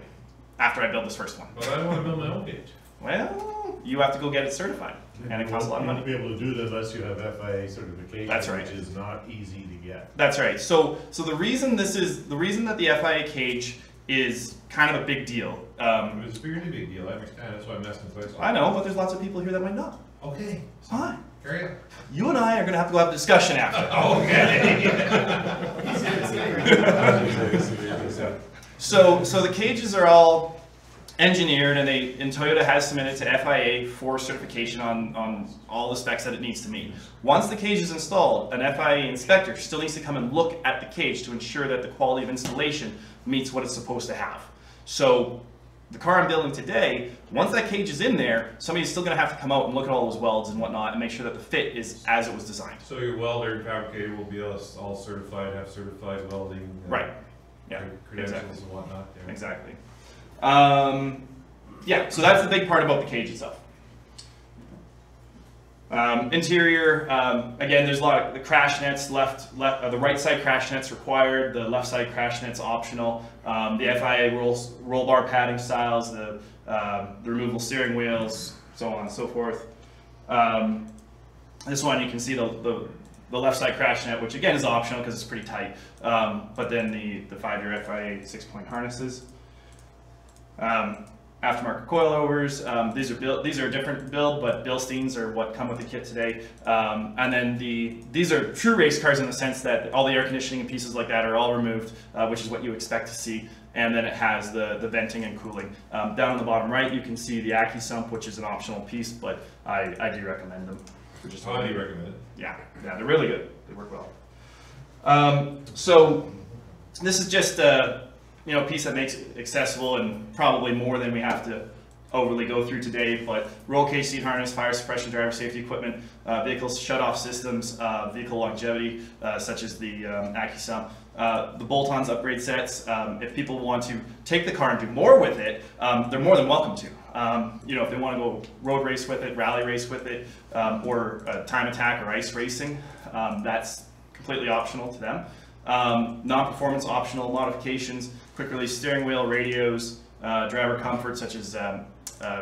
After I build this first one. But I don't wanna build my own cage. Well, you have to go get it certified. And it costs a lot of You money. won't be able to do that unless you have FIA certification. That's right. Which is not easy to get. That's right. So the reason that the FIA cage is kind of a big deal. It's a really big deal. I understand. That's why I'm asking questions. I know, but there's lots of people here that might not. Okay. Fine. Carry on. You and I are going to have to go have a discussion after. So the cages are all engineered, and Toyota has submitted to FIA for certification on all the specs that it needs to meet. Once the cage is installed, an FIA inspector still needs to come and look at the cage to ensure that the quality of installation meets what it's supposed to have. So the car I'm building today, once that cage is in there, somebody's still going to have to come out and look at all those welds and whatnot and make sure that the fit is as it was designed. So your welder and fabricator will be all certified, have certified welding. Right. Yeah. Credentials Exactly. and whatnot. There. Exactly. Yeah, so that's the big part about the cage itself. Interior, again, there's a lot of the crash nets the right side crash nets required, the left side crash nets optional. The FIA roll bar padding styles, the removable steering wheels, so on and so forth. This one you can see the left side crash net, which again is optional because it's pretty tight. But then the 5-year FIA 6-point harnesses. Aftermarket coilovers. These are a different build, but Bilsteins are what come with the kit today. And then these are true race cars in the sense that all the air conditioning and pieces like that are all removed, which is what you expect to see. And then it has the venting and cooling. Down on the bottom right, you can see the Accu sump, which is an optional piece, but I do recommend them. How do you recommend it? Yeah, they're really good. They work well. So this is just a piece that makes it accessible and probably more than we have to overly go through today, but roll cage, seat harness, fire suppression, driver safety equipment, vehicle shut-off systems, vehicle longevity, such as the Accu sump, the bolt-ons upgrade sets. If people want to take the car and do more with it, they're more than welcome to. If they want to go road race with it, rally race with it, or time attack or ice racing, that's completely optional to them. Non-performance optional modifications, quick release steering wheel, radios, driver comfort such as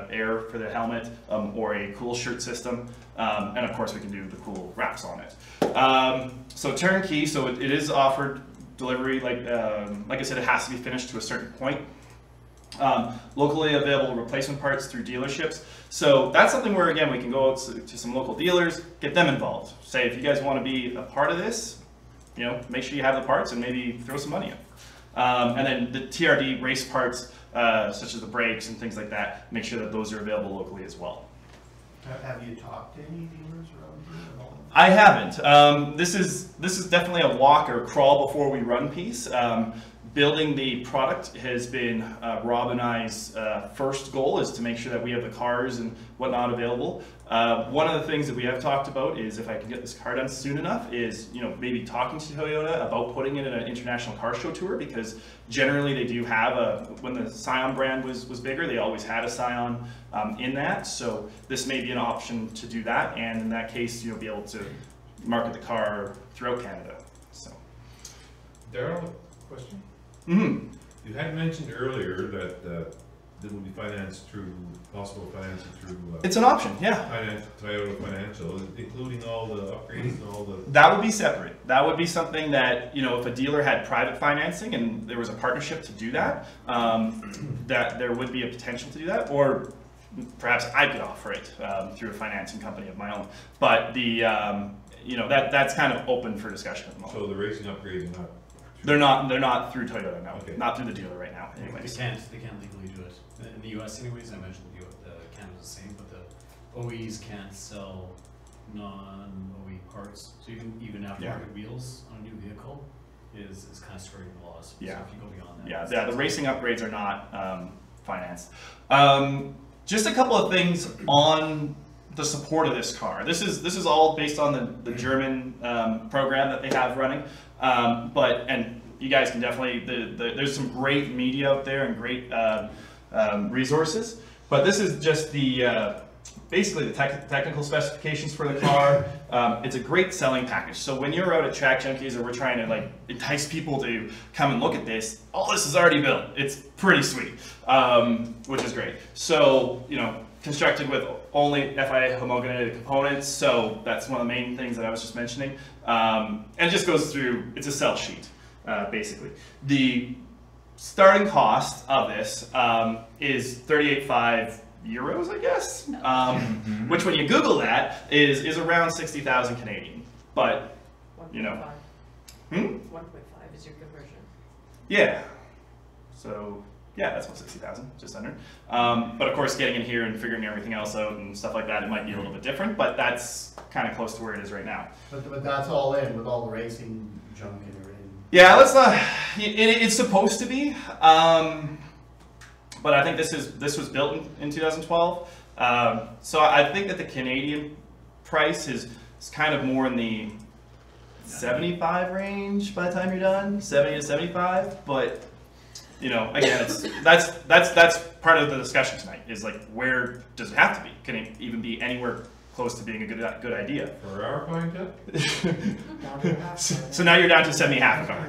air for the helmet, or a cool shirt system, and of course we can do the cool wraps on it. So turnkey, so it is offered delivery, like I said, it has to be finished to a certain point. Locally available replacement parts through dealerships. So that's something where, again, we can go out to some local dealers, get them involved. Say, if you guys want to be a part of this, make sure you have the parts and maybe throw some money in. And then the TRD race parts, such as the brakes and things like that, make sure that those are available locally as well. Have you talked to any dealers around here at all? I haven't. This is definitely a walk or crawl before we run piece. Building the product has been Rob and I's first goal, is to make sure that we have the cars and whatnot available. One of the things that we have talked about is, if I can get this car done soon enough, is maybe talking to Toyota about putting it in an international car show tour, because generally they do have when the Scion brand was bigger, they always had a Scion in that. So this may be an option to do that, and in that case, be able to market the car throughout Canada. So, Daryl, question? Mm-hmm. You had mentioned earlier that it will be financed through, possible financing through... it's an option, yeah. Toyota Financial, including all the upgrades and all the... That would be separate. That would be something that, if a dealer had private financing and there was a partnership to do that, that there would be a potential to do that, or perhaps I could offer it through a financing company of my own. But that's kind of open for discussion at the moment. So the racing upgrades are not... They're not through Toyota, no. Okay. Not through the dealer right now, anyways. They can't legally do it. In the US anyways, I mentioned Canada's the same, but the OEs can't sell non-OE parts. So even aftermarket wheels on a new vehicle is kind of skirting the laws. Yeah. So if you go beyond that. Yeah, the racing upgrades are not financed. Just a couple of things on the support of this car. This is all based on the German program that they have running. And you guys can definitely, there's some great media out there and great resources. But this is just the basically the technical specifications for the car. It's a great selling package. So when you're out at Track Junkies or we're trying to like entice people to come and look at this, all this is already built. It's pretty sweet, which is great. So, you know, constructed with only FIA homogenated components. So that's one of the main things that I was just mentioning. And it just goes through, it's a sell sheet, basically. The starting cost of this is 38.5 euros, I guess, which when you Google that is around 60,000 Canadian. But, you know. 1.5 is your conversion. Yeah. So, yeah, that's about 60,000, just under. But of course, getting in here and figuring everything else out and stuff like that, it might be a little bit different, but that's kind of close to where it is right now. But that's all in with all the racing junk and everything. Yeah, let's not, it's supposed to be. But I think this was built in 2012. So I think that the Canadian price is kind of more in the 75 range by the time you're done, 70 to 75. But you know, again, that's part of the discussion tonight. Is like, where does it have to be? Can it even be anywhere close to being a good idea? For our clientele? So now you're down to 70 half a car.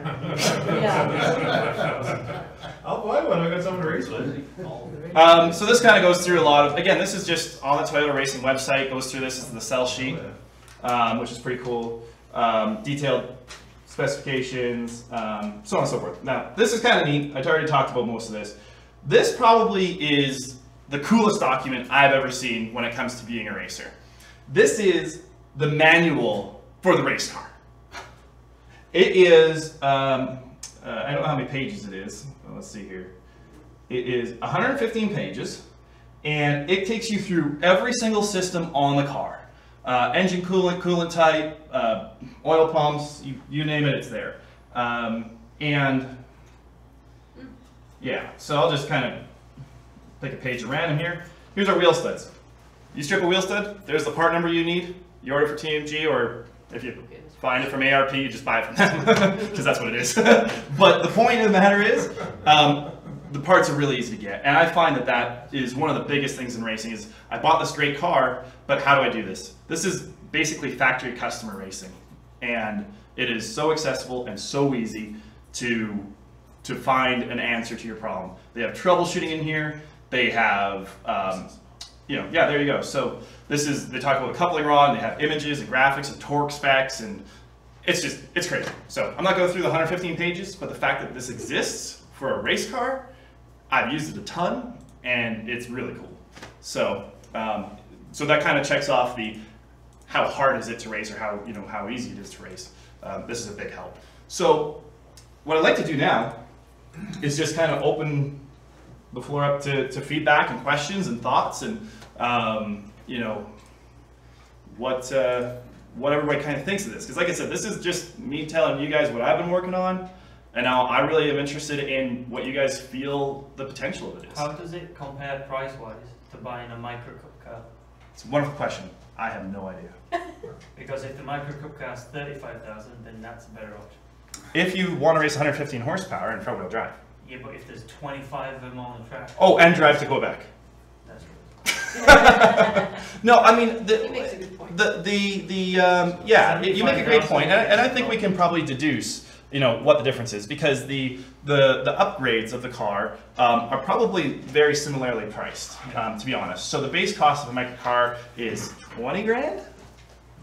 I'll buy one. I got someone to race with. So this kind of goes through a lot of, again, this is just on the Toyota Racing website, goes through this is the sell sheet, which is pretty cool. Detailed specifications, so on and so forth. Now, this is kind of neat. I already talked about most of this. This probably is the coolest document I've ever seen when it comes to being a racer. This is the manual for the race car. It is, I don't know how many pages it is. Let's see here. It is 115 pages, and it takes you through every single system on the car. Engine coolant, coolant type, oil pumps, you name it, it's there. And yeah, so I'll just kind of pick a page at random here. Here's our wheel studs. You strip a wheel stud, there's the part number you need. You order for TMG, or if you find it from ARP, you just buy it from them, because that's what it is. But the point of the matter is, the parts are really easy to get. And I find that that is one of the biggest things in racing is, I bought this great car, but how do I do this? This is basically factory customer racing. And it is so accessible and so easy to find an answer to your problem. They have troubleshooting in here. They have, you know, yeah, there you go. So this is, they talk about the coupling rod, and they have images and graphics and torque specs, and it's crazy. So I'm not going through the 115 pages, but the fact that this exists for a race car, I've used it a ton, and it's really cool. So, so that kind of checks off the how hard is it to race, or how easy it is to race. This is a big help. So what I'd like to do now is just kind of open the floor up to feedback and questions and thoughts, and you know, what everybody kind of thinks of this. Because like I said, this is just me telling you guys what I've been working on, and now I really am interested in what you guys feel the potential of it is. How does it compare price-wise to buying a Micro Cup car? It's a wonderful question. I have no idea. Because if the Micro Cup car is 35,000, then that's a better option. If you want to race 115 horsepower and front-wheel drive. Yeah, but if there's 25 of them on the track. Oh, and drive to Quebec. That's right. No, I mean, He makes a good point. yeah, you make a great point, and I think we can probably deduce, you know, what the difference is, because the upgrades of the car are probably very similarly priced, to be honest. So the base cost of a micro car is 20 grand?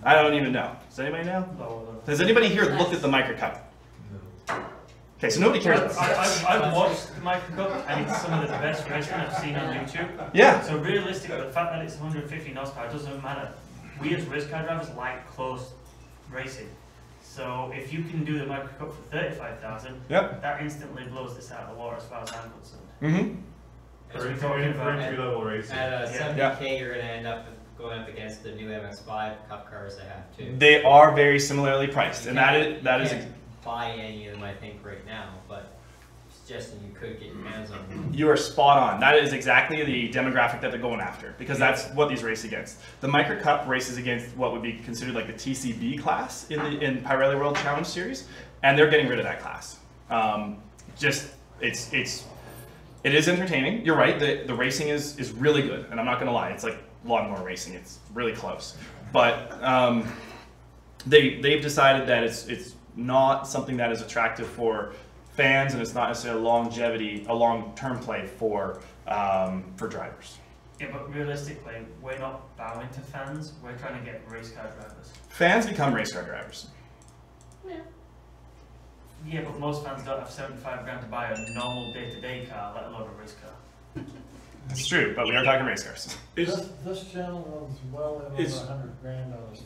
I don't even know. Does anybody know? Has anybody here looked at the Micro Cup? Okay, so nobody cares about this. I've watched the Micro Cup, and it's some of the best racing I've seen on YouTube. Yeah. So realistically, the fact that it's 150 horsepower doesn't matter. We as race car drivers like close racing. So if you can do the Micro Cup for 35,000, yep, that instantly blows this out of the water as far as I'm concerned. Mm-hmm. As we're talking about entry-level racing. At 70K, Yeah. you're going to end up going up against the new MX-5 Cup cars they have too. They are very similarly priced, and that is You can't buy any of them, I think, right now, but suggesting you could get your hands on them. You are spot on. That is exactly the demographic that they're going after, because that's what these race against. The Micro Cup races against what would be considered like the TCB class in Pirelli World Challenge Series, and they're getting rid of that class. It is entertaining. You're right. The racing is really good, and I'm not gonna lie. It's like lawnmower racing. It's really close, but they've decided that it's not something that is attractive for fans, and it's not necessarily a long-term play for drivers. Yeah, but realistically, we're not bowing to fans. We're trying to get race car drivers. Fans become race car drivers. Yeah. Yeah, but most fans don't have 75 grand to buy a normal day-to-day car, let alone a race car. That's true, but we are talking race cars. This gentleman's well over $100 grand on his.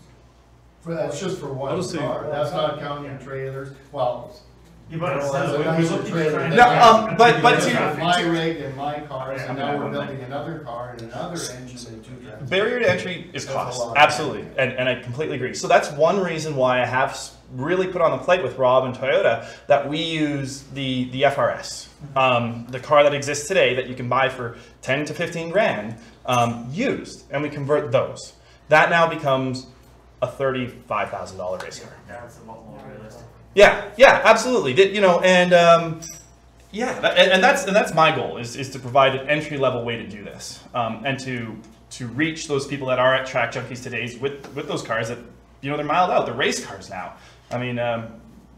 That's just for one car. That's not counting trailers. Well. Yeah, but it's still, a nicer trailer. But to my rig and my cars, and now we're building another car and another engine and 2 tractors. Barrier to entry is cost, absolutely, and I completely agree. So that's one reason why I have really put on the plate with Rob and Toyota that we use the FRS, the car that exists today that you can buy for 10 to 15 grand used, and we convert those. That now becomes a $35,000 race car. That's a lot more realistic. Yeah, absolutely. And that's my goal is to provide an entry level way to do this, and to reach those people that are at Track Junkies today with those cars that they're miled out. They're race cars now. I mean, a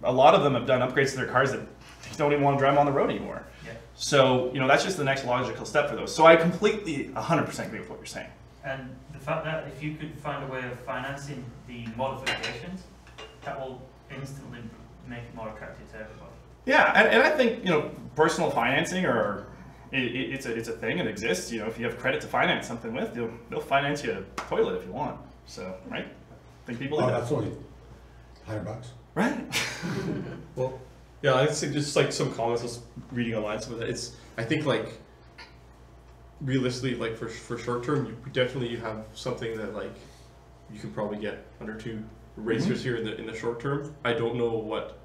lot of them have done upgrades to their cars that they don't even want to drive on the road anymore. Yeah. So that's just the next logical step for those. So I completely 100% agree with what you're saying. And the fact that if you could find a way of financing the modifications, that will instantly make it more attractive to everybody. Yeah, and I think personal financing it's a thing. It exists. If you have credit to finance something with, they'll finance you a toilet if you want. So right, I think people. That's only $100. Right. Well, yeah, I'd say just like some comments I was reading online. Some of that. I think like realistically, like for short term, you have something that like you can probably get under 2 racers here in the short term. I don't know what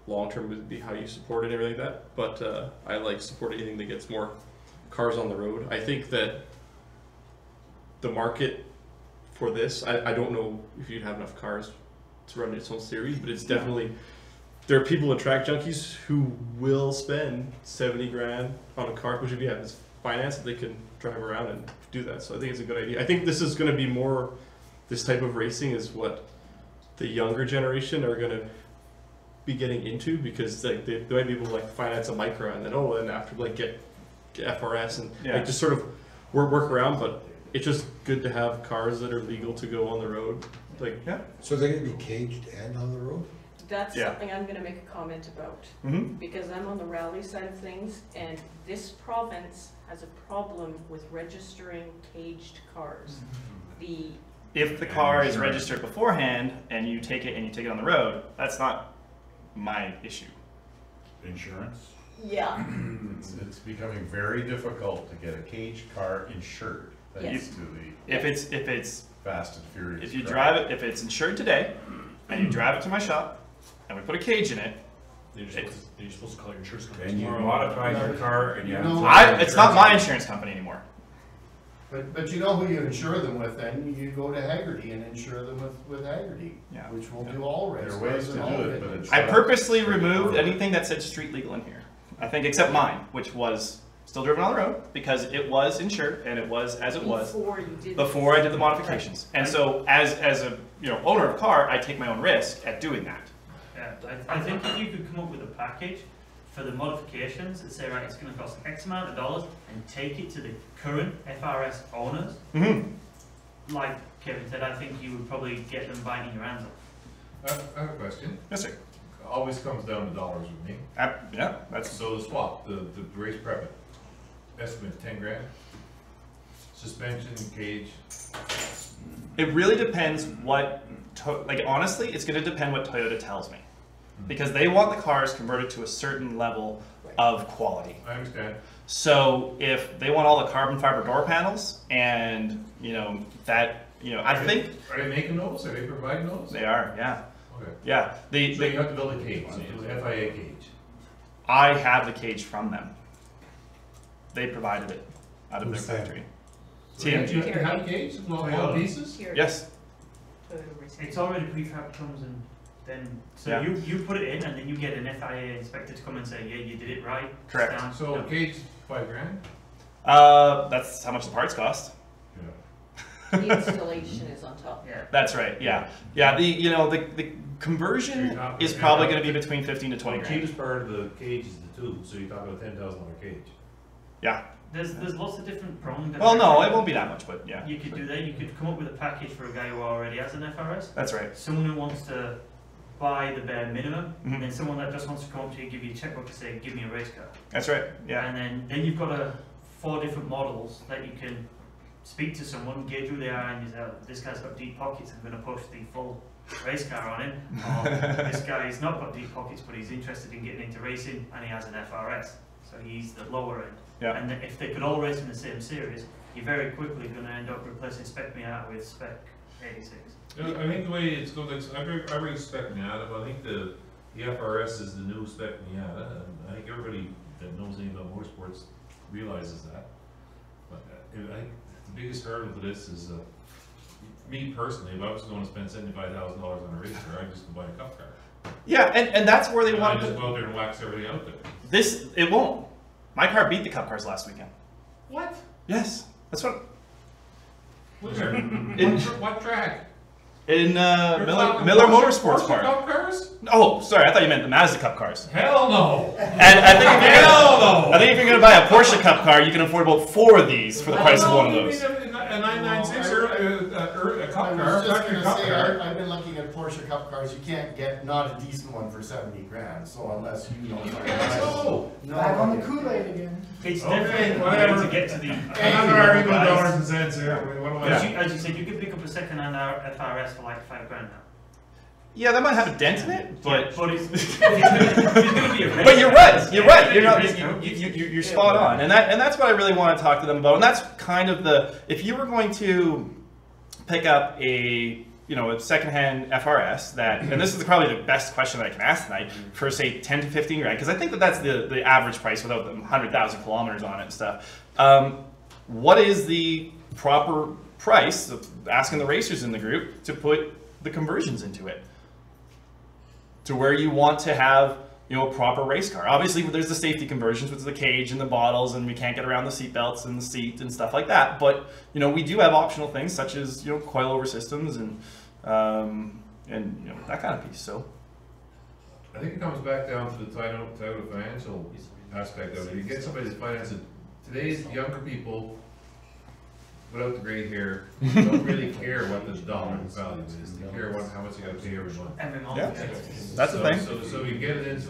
long term would be, how you support it and everything like that, but I like support anything that gets more cars on the road. I think that the market for this, I don't know if you'd have enough cars to run its own series, but it's definitely, there are people at Track Junkies who will spend 70 grand on a car, which if you have this finance that they can drive around and do that. So I think it's a good idea. I think this is going to be more, this type of racing is what the younger generation are going to be getting into, because like they might be able to like finance a Micra and then and after like get FRS and like just sort of work around. But it's just good to have cars that are legal to go on the road. Like So they're going to be caged and on the road? That's something I'm going to make a comment about, because I'm on the rally side of things, and this province has a problem with registering caged cars. If the car is registered beforehand and you take it on the road, that's not my issue. Insurance? Yeah. It's becoming very difficult to get a caged car insured. Thanks to the if it's Fast and Furious. If you drive it, if it's insured today, and you drive it to my shop, and we put a cage in it, you're supposed to call your insurance company. And you modify your car, and it's not my insurance company anymore. But you know who you insure them with then? You go to Haggerty and insure them with Haggerty, which will do all race. There are ways to do it, but it's I purposely removed anything that said street legal in here. I think except mine, which was still driven on the road because it was insured and it was as it was before I did the modifications. And so as a owner of a car, I take my own risk at doing that. Yeah, I think if you could come up with a package for the modifications and say, right, it's going to cost X amount of dollars, and take it to the current FRS owners, like Kevin said, I think you would probably get them biting your hands off. I have a question. Yes, sir. Always comes down to dollars with me. That's so the swap, the race prep, estimate 10 grand. Suspension, cage. It really depends what, honestly, it's going to depend what Toyota tells me. Because they want the cars converted to a certain level of quality. I understand. So if they want all the carbon fiber door panels and, I think... Are they making those? Are they providing those? They are, yeah. Okay. Yeah. So you have to build a cage, an FIA cage. I have the cage from them. They provided it out of their factory. So you have a cage? All pieces? Yes. It's already prefab, comes in Then, so Yeah. you put it in, and then you get an FIA inspector to come and say, yeah, you did it right. it's Correct. down, So no. cage, $5,000? That's how much the parts cost. Yeah. The installation is on top. Yeah. That's right. Yeah. Yeah. The conversion is probably going to be between 15 to 20 The grand. cheapest part of the cage is the tube, so you're talking about $10,000 cage. Yeah. There's lots of different prongs. Well, no, it won't be that much, but yeah. You could do that. You could come up with a package for a guy who already has an FRS. That's right. Someone who wants to buy the bare minimum, Mhm. and then someone that just wants to come up to you, give you a checkbook to say, give me a race car. That's right. Yeah. And then you've got 4 different models that you can speak to someone, gauge who they are, and you say, oh, this guy's got deep pockets, I'm going to push the full race car on him. Or this guy's not got deep pockets, but he's interested in getting into racing, and he has an FRS, so he's the lower end. Yeah. And if they could all race in the same series, you're very quickly going to end up replacing Spec Miata with Spec 86. Yeah, I think the way it's going, like, I bring Spec Miata, but I think the FRS is the new Spec Miata, and I think everybody that knows anything about motorsports realizes that. But I think the biggest hurdle to this is, me personally, if I was going to spend $75,000 on a race car, I'd just go buy a cup car. Yeah, and that's where they And want I'd to just go out there and wax everything out there. It won't. My car beat the cup cars last weekend. What? Yes. That's what. Where? What track? In You're Miller talking Motorsports Porsche Park. Cup cars? Oh, sorry, I thought you meant the Mazda Cup cars. Hell no! And I think if you're Hell no! I think if you're gonna buy a Porsche Cup car, you can afford about 4 of these for the price of one of those. A 996 or a cup I car, was just not your gonna cup say, car. I've been looking at Porsche Cup cars, you can't get not a decent one for 70 grand, so unless you know. No. Back on the Kool-Aid again. It's Okay, definitely whatever. going to get to the. I'm not arguing with dollars and cents here. I mean, what do I? As you said, you could pick up a second-hand FRS for like $5,000 now. Yeah, that might have a dent in it, but But it's going to be a race. but you're right. You're right. You're not. It's gonna be a race car. You're spot on, and that's what I really want to talk to them about. And that's kind of if you were going to pick up a secondhand FRS and this is probably the best question that I can ask tonight for say 10 to 15 grand, because I think that's the average price without the 100,000 kilometers on it and stuff. What is the proper price of asking the racers in the group to put the conversions into it, to where you want to have a proper race car? Obviously, there's the safety conversions, which is the cage and the bottles, and we can't get around the seat belts and the seat and stuff like that. But we do have optional things such as coilover systems and that kind of piece. So I think it comes back down to the title financial aspect of it. You get somebody that's financing. Today's younger people, without the gray hair, don't really care what the dollar value is. They care how much you got to pay every month. Every month. Yeah. That's the thing. So you get it into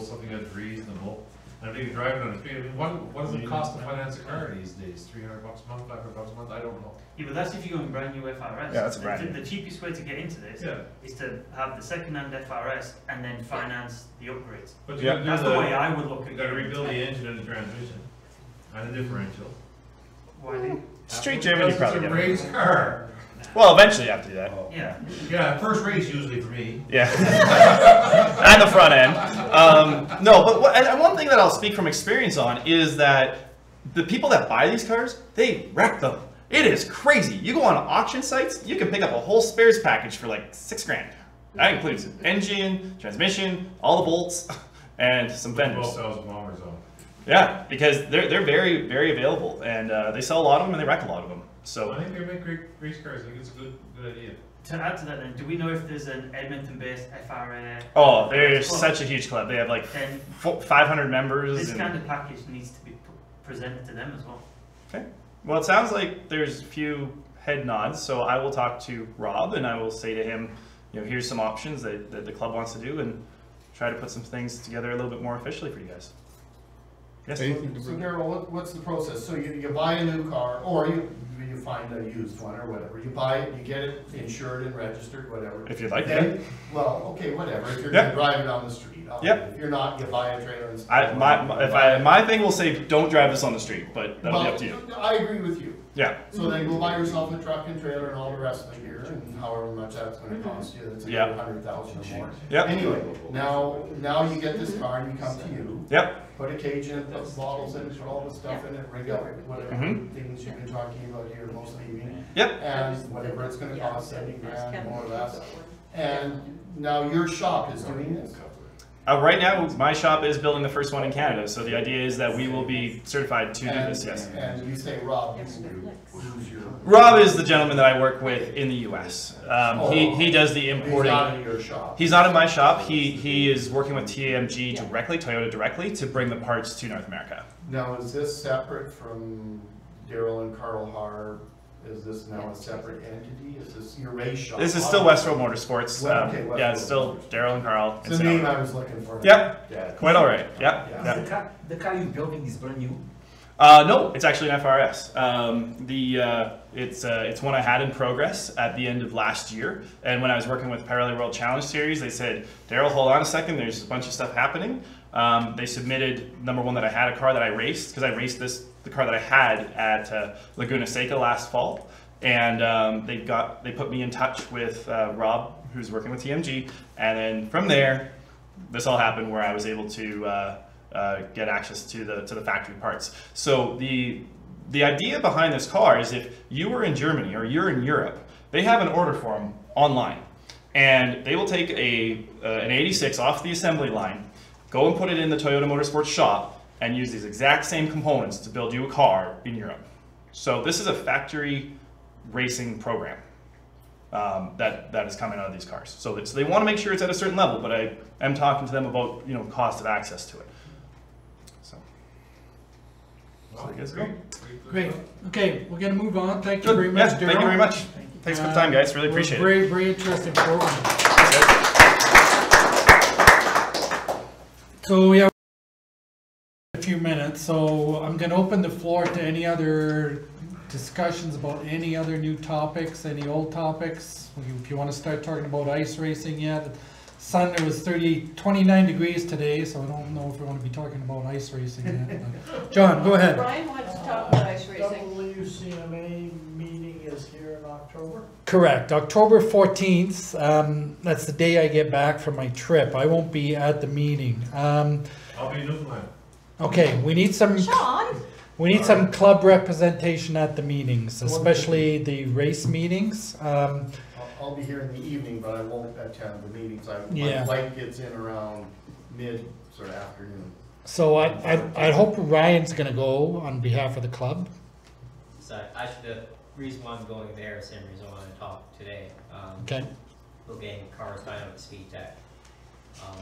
something that's reasonable. And if you drive it on the street, I mean, what does it cost to finance a car these days? $300 a month, $500 a month? I don't know. Yeah, but that's if you're going brand new FRS. Yeah, that's a brand new. The cheapest way to get into this is to have the second-hand FRS and then finance the upgrades. But you gotta do That's the way I would look at it. You gotta rebuild the engine and the transmission and the differential. Why do you? Street Germany Because probably it's a get it. race car. Well, eventually you have to do that. Yeah. Yeah, first race usually for me. Yeah. And the front end. No, but and one thing that I'll speak from experience on is that the people that buy these cars, they wreck them. It is crazy. You go on auction sites, you can pick up a whole spares package for like $6 grand. That includes engine, transmission, all the bolts, and some fenders. 12,000 kilometers on. Yeah, because they're very, very available, and they sell a lot of them and they wreck a lot of them. So I think they make great race cars. I think it's a good idea. To add to that then, do we know if there's an Edmonton-based FRA? oh, there's such a huge club. They have like Then 500 members. this and- kind of package needs to be presented to them as well. Okay. Well, it sounds like there's a few head nods, so I will talk to Rob and I will say to him, here's some options that the club wants to do, and try to put some things together a little bit more officially for you guys. Yes. So Darryl, what's the process? So you buy a new car, or you find a used one or whatever. You buy it, you get it insured and registered, whatever. If you'd like then, to. Well, okay, whatever. If you're Yeah. gonna drive it on the street. Yep. If you're not, you buy a trailer and My thing will say don't drive this on the street, but that'll be up to you. I agree with you. Yeah. So then go buy yourself a truck and trailer and all the rest of the gear, and however much that's gonna cost you, that's Yeah. 100,000 or more. Yep. Anyway, now you get this car and you come to you. Yep. Put a cage in it, put bottles in it, put all the stuff in it, rig up whatever things you've been talking about here most of the evening. Yep. And whatever it's gonna cost, 70 grand, more or less. And now your shop is doing this? Right now, my shop is building the first one in Canada, so the idea is that we will be certified to do this, yes. And you say Rob, Rob is the gentleman that I work with in the U.S. He does the importing. He's not in your shop. He's not in my shop. He is working with TMG directly, Toyota directly, to bring the parts to North America. Now, is this separate from Daryl and Carl Har? Is this now a separate entity? Is this your race shop? This is still Westfield Motorsports. Westfield Yeah, it's still Daryl and Carl. It's the name I was looking for. Yep. Yeah. Quite all right. Yep. The car you're building is brand new? No, it's actually an FRS. It's one I had in progress at the end of last year. And when I was working with Pirelli World Challenge Series, they said, Daryl, hold on a second. There's a bunch of stuff happening. They submitted, number one, that I had a car that I raced, because I raced the car that I had at Laguna Seca last fall. And they put me in touch with Rob, who's working with TMG. And then from there, this all happened where I was able to get access to the factory parts. So the idea behind this car is if you were in Germany or you're in Europe, they have an order form online, and they will take an 86 off the assembly line, go and put it in the Toyota Motorsports shop, and use these exact same components to build you a car in Europe. So this is a factory racing program that is coming out of these cars. So they want to make sure it's at a certain level, but I am talking to them about cost of access to it. So you guys go. Great. Okay, we're gonna move on. Thank you very much, Yeah, Daryl. thank you very much. Thanks for the time, guys. Really appreciate it. Very, very interesting program. So we have a few minutes, so I'm gonna open the floor to any other discussions about any other new topics, any old topics. If you want to start talking about ice racing yet. Sun, it was 29 degrees today, so I don't know if we want to be talking about ice racing yet. But John, go ahead. Brian wants to talk about ice racing. WCMA meeting is here in October? Correct, October 14th. That's the day I get back from my trip. I won't be at the meeting. I'll be in Newfoundland. Okay, we need some. Sean? We need some club representation at the meetings, especially the race meetings. I'll be here in the evening, but I won't attend the meetings. Yeah. My flight gets in around mid sort of afternoon. So I hope Ryan's gonna go on behalf of the club. So the reason why I'm going there is the same reason I want to talk today. Okay. We're getting cars dying at Speed Tech.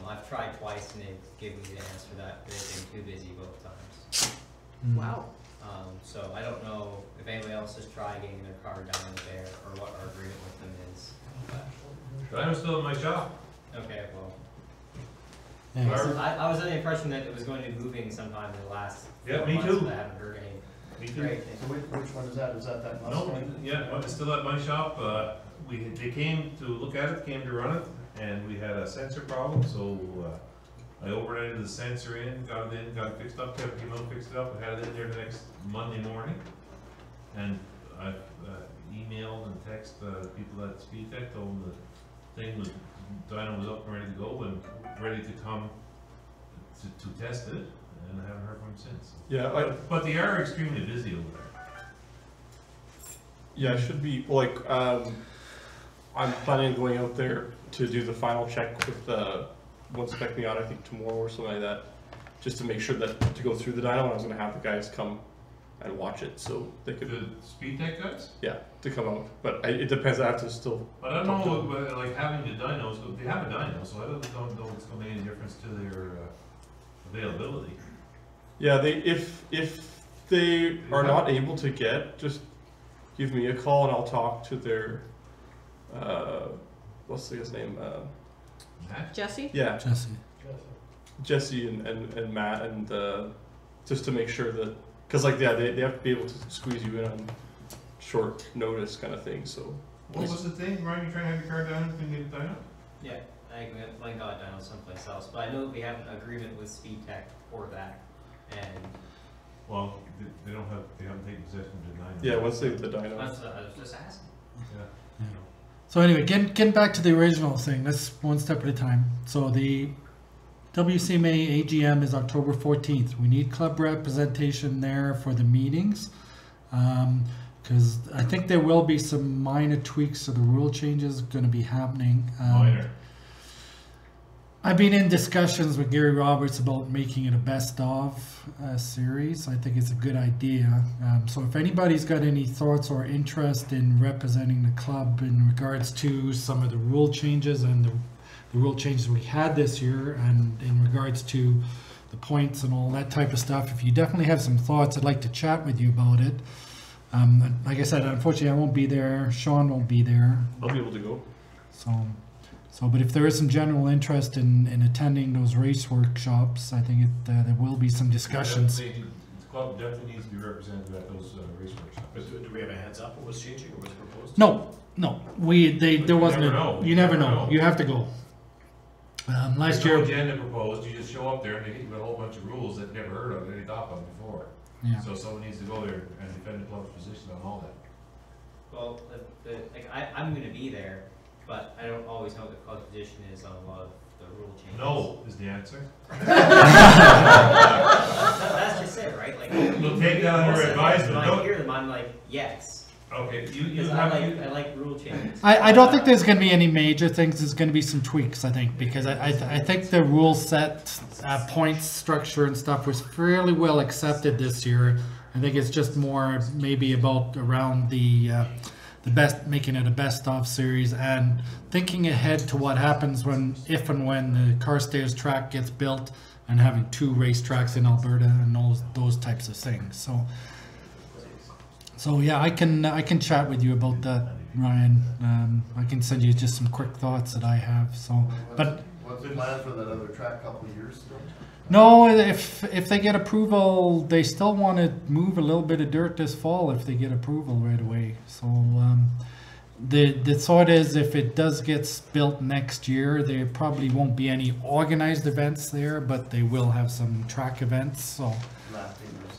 I've tried twice and they've given me the answer that they've been too busy both times. Wow. So I don't know if anybody else has tried getting their car down there or what our agreement with them is. But I'm still in my shop. Okay, well. Yeah. I was under the impression that it was going to be moving sometime in the last 4 me months, too. but I haven't heard any. Me too. Great. So which one is that? Is that No, Mustang? yeah, it's still at my shop. They came to look at it, came to run it, and we had a sensor problem, so I overnighted the sensor in, got it fixed up, Kevin came out, fixed it up, and had it in there the next Monday morning. And I emailed and texted people at Speed Tech, told them the thing was, dyno was up and ready to go and ready to come to test it, and I haven't heard from them since. Yeah, but they are extremely busy over there. Yeah, it should be, like, I'm planning on going out there to do the final check with one spec me out, I think tomorrow or something like that, just to make sure that, to go through the dyno, I was gonna have the guys come and watch it, so they could. The Speed Tech guys? Yeah, to come out, but it depends, I have to still. But I don't know, but like having the dynos, they have a dyno, so I don't know if it's gonna make any difference to their availability. Yeah, if they are not able to get, just give me a call and I'll talk to their, what's the guy's name? Jesse? Yeah. Jesse and Matt, and just to make sure that, because like, yeah, they have to be able to squeeze you in on short notice kind of thing, so. What was the thing, Ryan, you trying to have your car down and couldn't get it dyno? Yeah, I went got down someplace else, but I know that we have an agreement with Speed Tech for that, and. Well, they haven't taken possession of the dyno. Yeah, once they have the dyno. That's what I was just asking. Yeah. So anyway, getting back to the original thing, let's one step at a time. So the WCMA AGM is October 14th. We need club representation there for the meetings, because I think there will be some minor tweaks to the rule changes going to be happening. Minor. I've been in discussions with Gary Roberts about making it a best of series. I think it's a good idea. So if anybody's got any thoughts or interest in representing the club in regards to some of the rule changes and the rule changes we had this year, and in regards to the points and all that type of stuff, if you definitely have some thoughts, I'd like to chat with you about it. Like I said, unfortunately I won't be there. Sean won't be there. I'll be able to go. So, but if there is some general interest in attending those race workshops, I think there will be some discussions. The club definitely needs to be represented at those race workshops. But do we have a heads up what was changing or was proposed? No. There wasn't. You never know. You have to go. Last year. No agenda proposed. You just show up there and they hit you with a whole bunch of rules that you never heard of, any thought of before. Yeah. So someone needs to go there and defend the club's position on all that. Well, I'm going to be there, but I don't always know what the club's position is on a lot of the rule changes. No is the answer. That's just it, right? Like, we'll take that under advisement. When I hear them, I'm like, yes. Okay, I like rule changes. I don't think there's going to be any major things. There's going to be some tweaks, I think, because I think the rule set points structure and stuff was fairly well accepted this year. I think it's just more maybe about around the best, making it a best of series and thinking ahead to what happens if and when the Carstairs track gets built and having 2 racetracks in Alberta and those types of things. So yeah, I can chat with you about that, Ryan. I can send you just some quick thoughts that I have. What's the plan for that other track? Couple of years still? No, if they get approval, they still want to move a little bit of dirt this fall if they get approval right away. So the thought is if it does get built next year, there probably won't be any organized events there, but they will have some track events. So.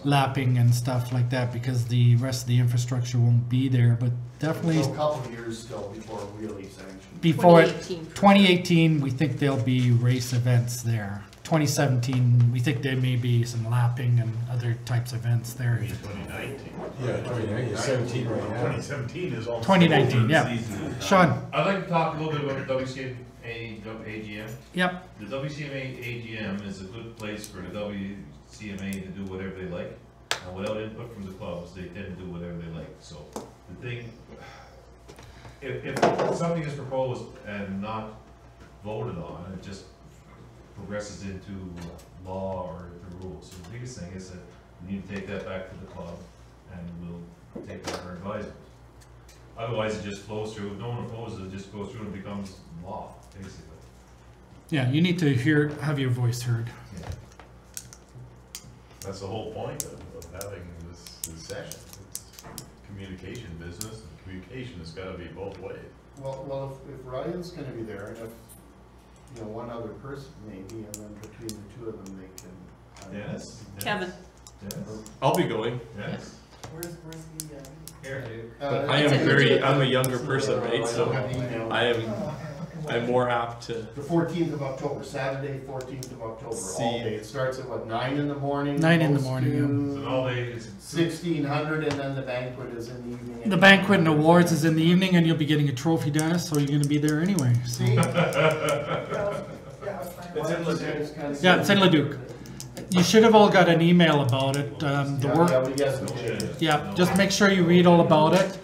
Lapping and stuff like that, because the rest of the infrastructure won't be there, but definitely So a couple of years still before really sanctioned. Before 2018, we think there'll be race events there. 2017, we think there may be some lapping and other types of events there. 2019. Yeah, 2019, 17 right now. 2017 is all. 2019, yeah. Sean. I'd like to talk a little bit about the WCMA AGM. Yep. The WCMA AGM is a good place for the WCMA to do whatever they like. Without input from the clubs, they tend to do whatever they like. So the thing, if something is proposed and not voted on, it just progresses into law or the rules. So the biggest thing is that we need to take that back to the club and we'll take that under advisement. Otherwise it just flows through. If no one opposes it, just goes through and becomes law, basically. Yeah, you need to have your voice heard. Yeah. That's the whole point of having this session. It's communication business, and communication has got to be both ways. Well, if Ryan's going to be there, and if one other person maybe, and then between the 2 of them they can. Yes. Kevin. Yes. I'll be going. Yes. Where's the, Here. But I'm a younger person, right? So I'm more apt to. The 14th of October, Saturday, 14th of October, See. all day. It starts at what, 9 in the morning? 9 in the goes morning, to So all day is 1600, and then the banquet is in the evening. The banquet and awards is in the evening, and you'll be getting a trophy, Dennis, so you're going to be there anyway. So. See? It's in Leduc. Yeah, it's in Leduc. You should have all got an email about it. Just make sure you read all about it.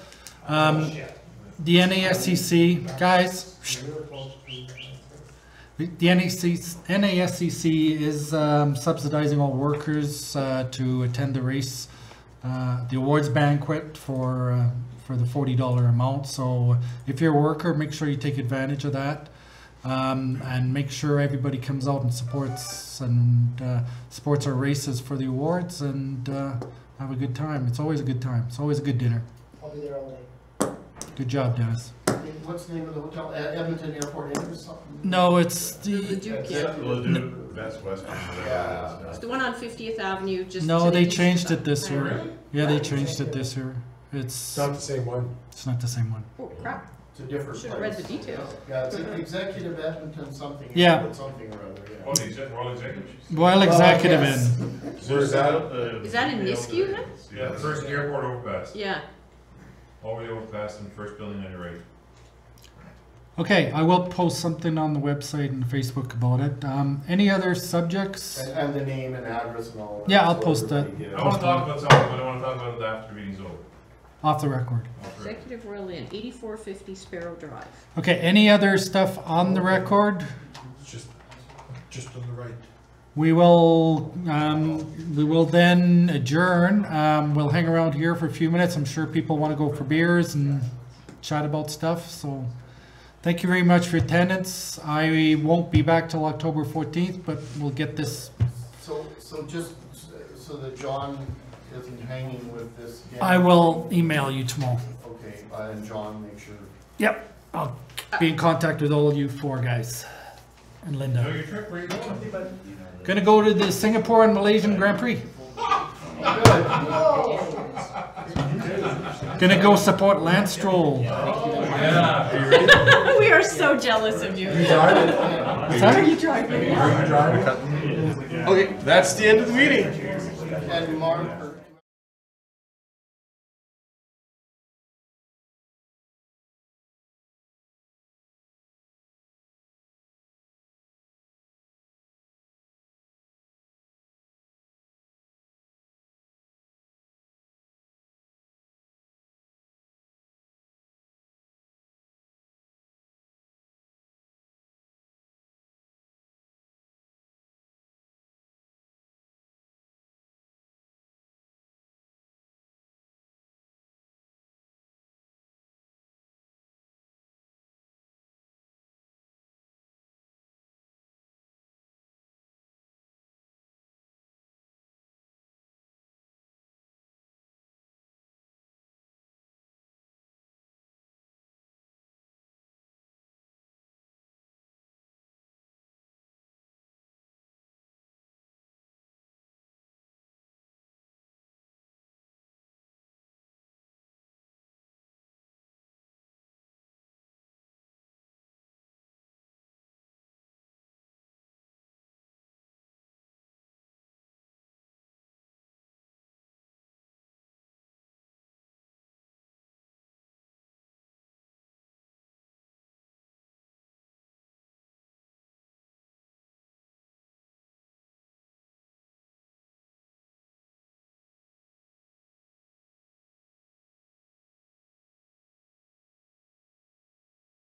The NASCC, guys, the NASCC is subsidizing all workers to attend the race, the awards banquet for the $40 amount. So if you're a worker, make sure you take advantage of that. And make sure everybody comes out and supports our races for the awards and have a good time. It's always a good time. It's always a good dinner. I'll be there all day. Good job, Dennis. What's the name of the hotel? Edmonton Airport Inn or something? No, it's the Leduc, yeah. Leduc, Best Western. It's the one on 50th Avenue. No, they changed it this year. Yeah, they changed it this year. It's not the same one. It's not the same one. Oh crap! It's a different Should have read the details. Yeah, it's Executive Edmonton something. Yeah. Something or other. Yeah. Oh, the Royal Executive. Royal Executive yes. Inn. Where's that? Is that in NISCC then? Yeah, the first airport overpass. Yeah. All the way overpass and the first building on your right. Okay, I will post something on the website and Facebook about it. Any other subjects? And the name and address and all that. Yeah, I'll so post that. everybody gets I wanna talk about something, but I wanna talk about it after the meeting's over. Off the record. Executive Royal Inn, 8450 Sparrow Drive. Okay, any other stuff on the record? Just on the right. We will then adjourn. We'll hang around here for a few minutes. I'm sure people want to go for beers and chat about stuff. So thank you very much for your attendance. I won't be back till October 14th, but we'll get this. So just so that John isn't hanging with this again. I will email you tomorrow. Okay, and John, make sure. Yep, I'll be in contact with all of you four guys and Linda. Know your trip, where you going? Gonna go to the Singapore and Malaysian Grand Prix. Gonna go support Lance Stroll. Yeah, are you ready? We are so jealous of you. Sorry? Are you driving? Okay, that's the end of the meeting. And Mark,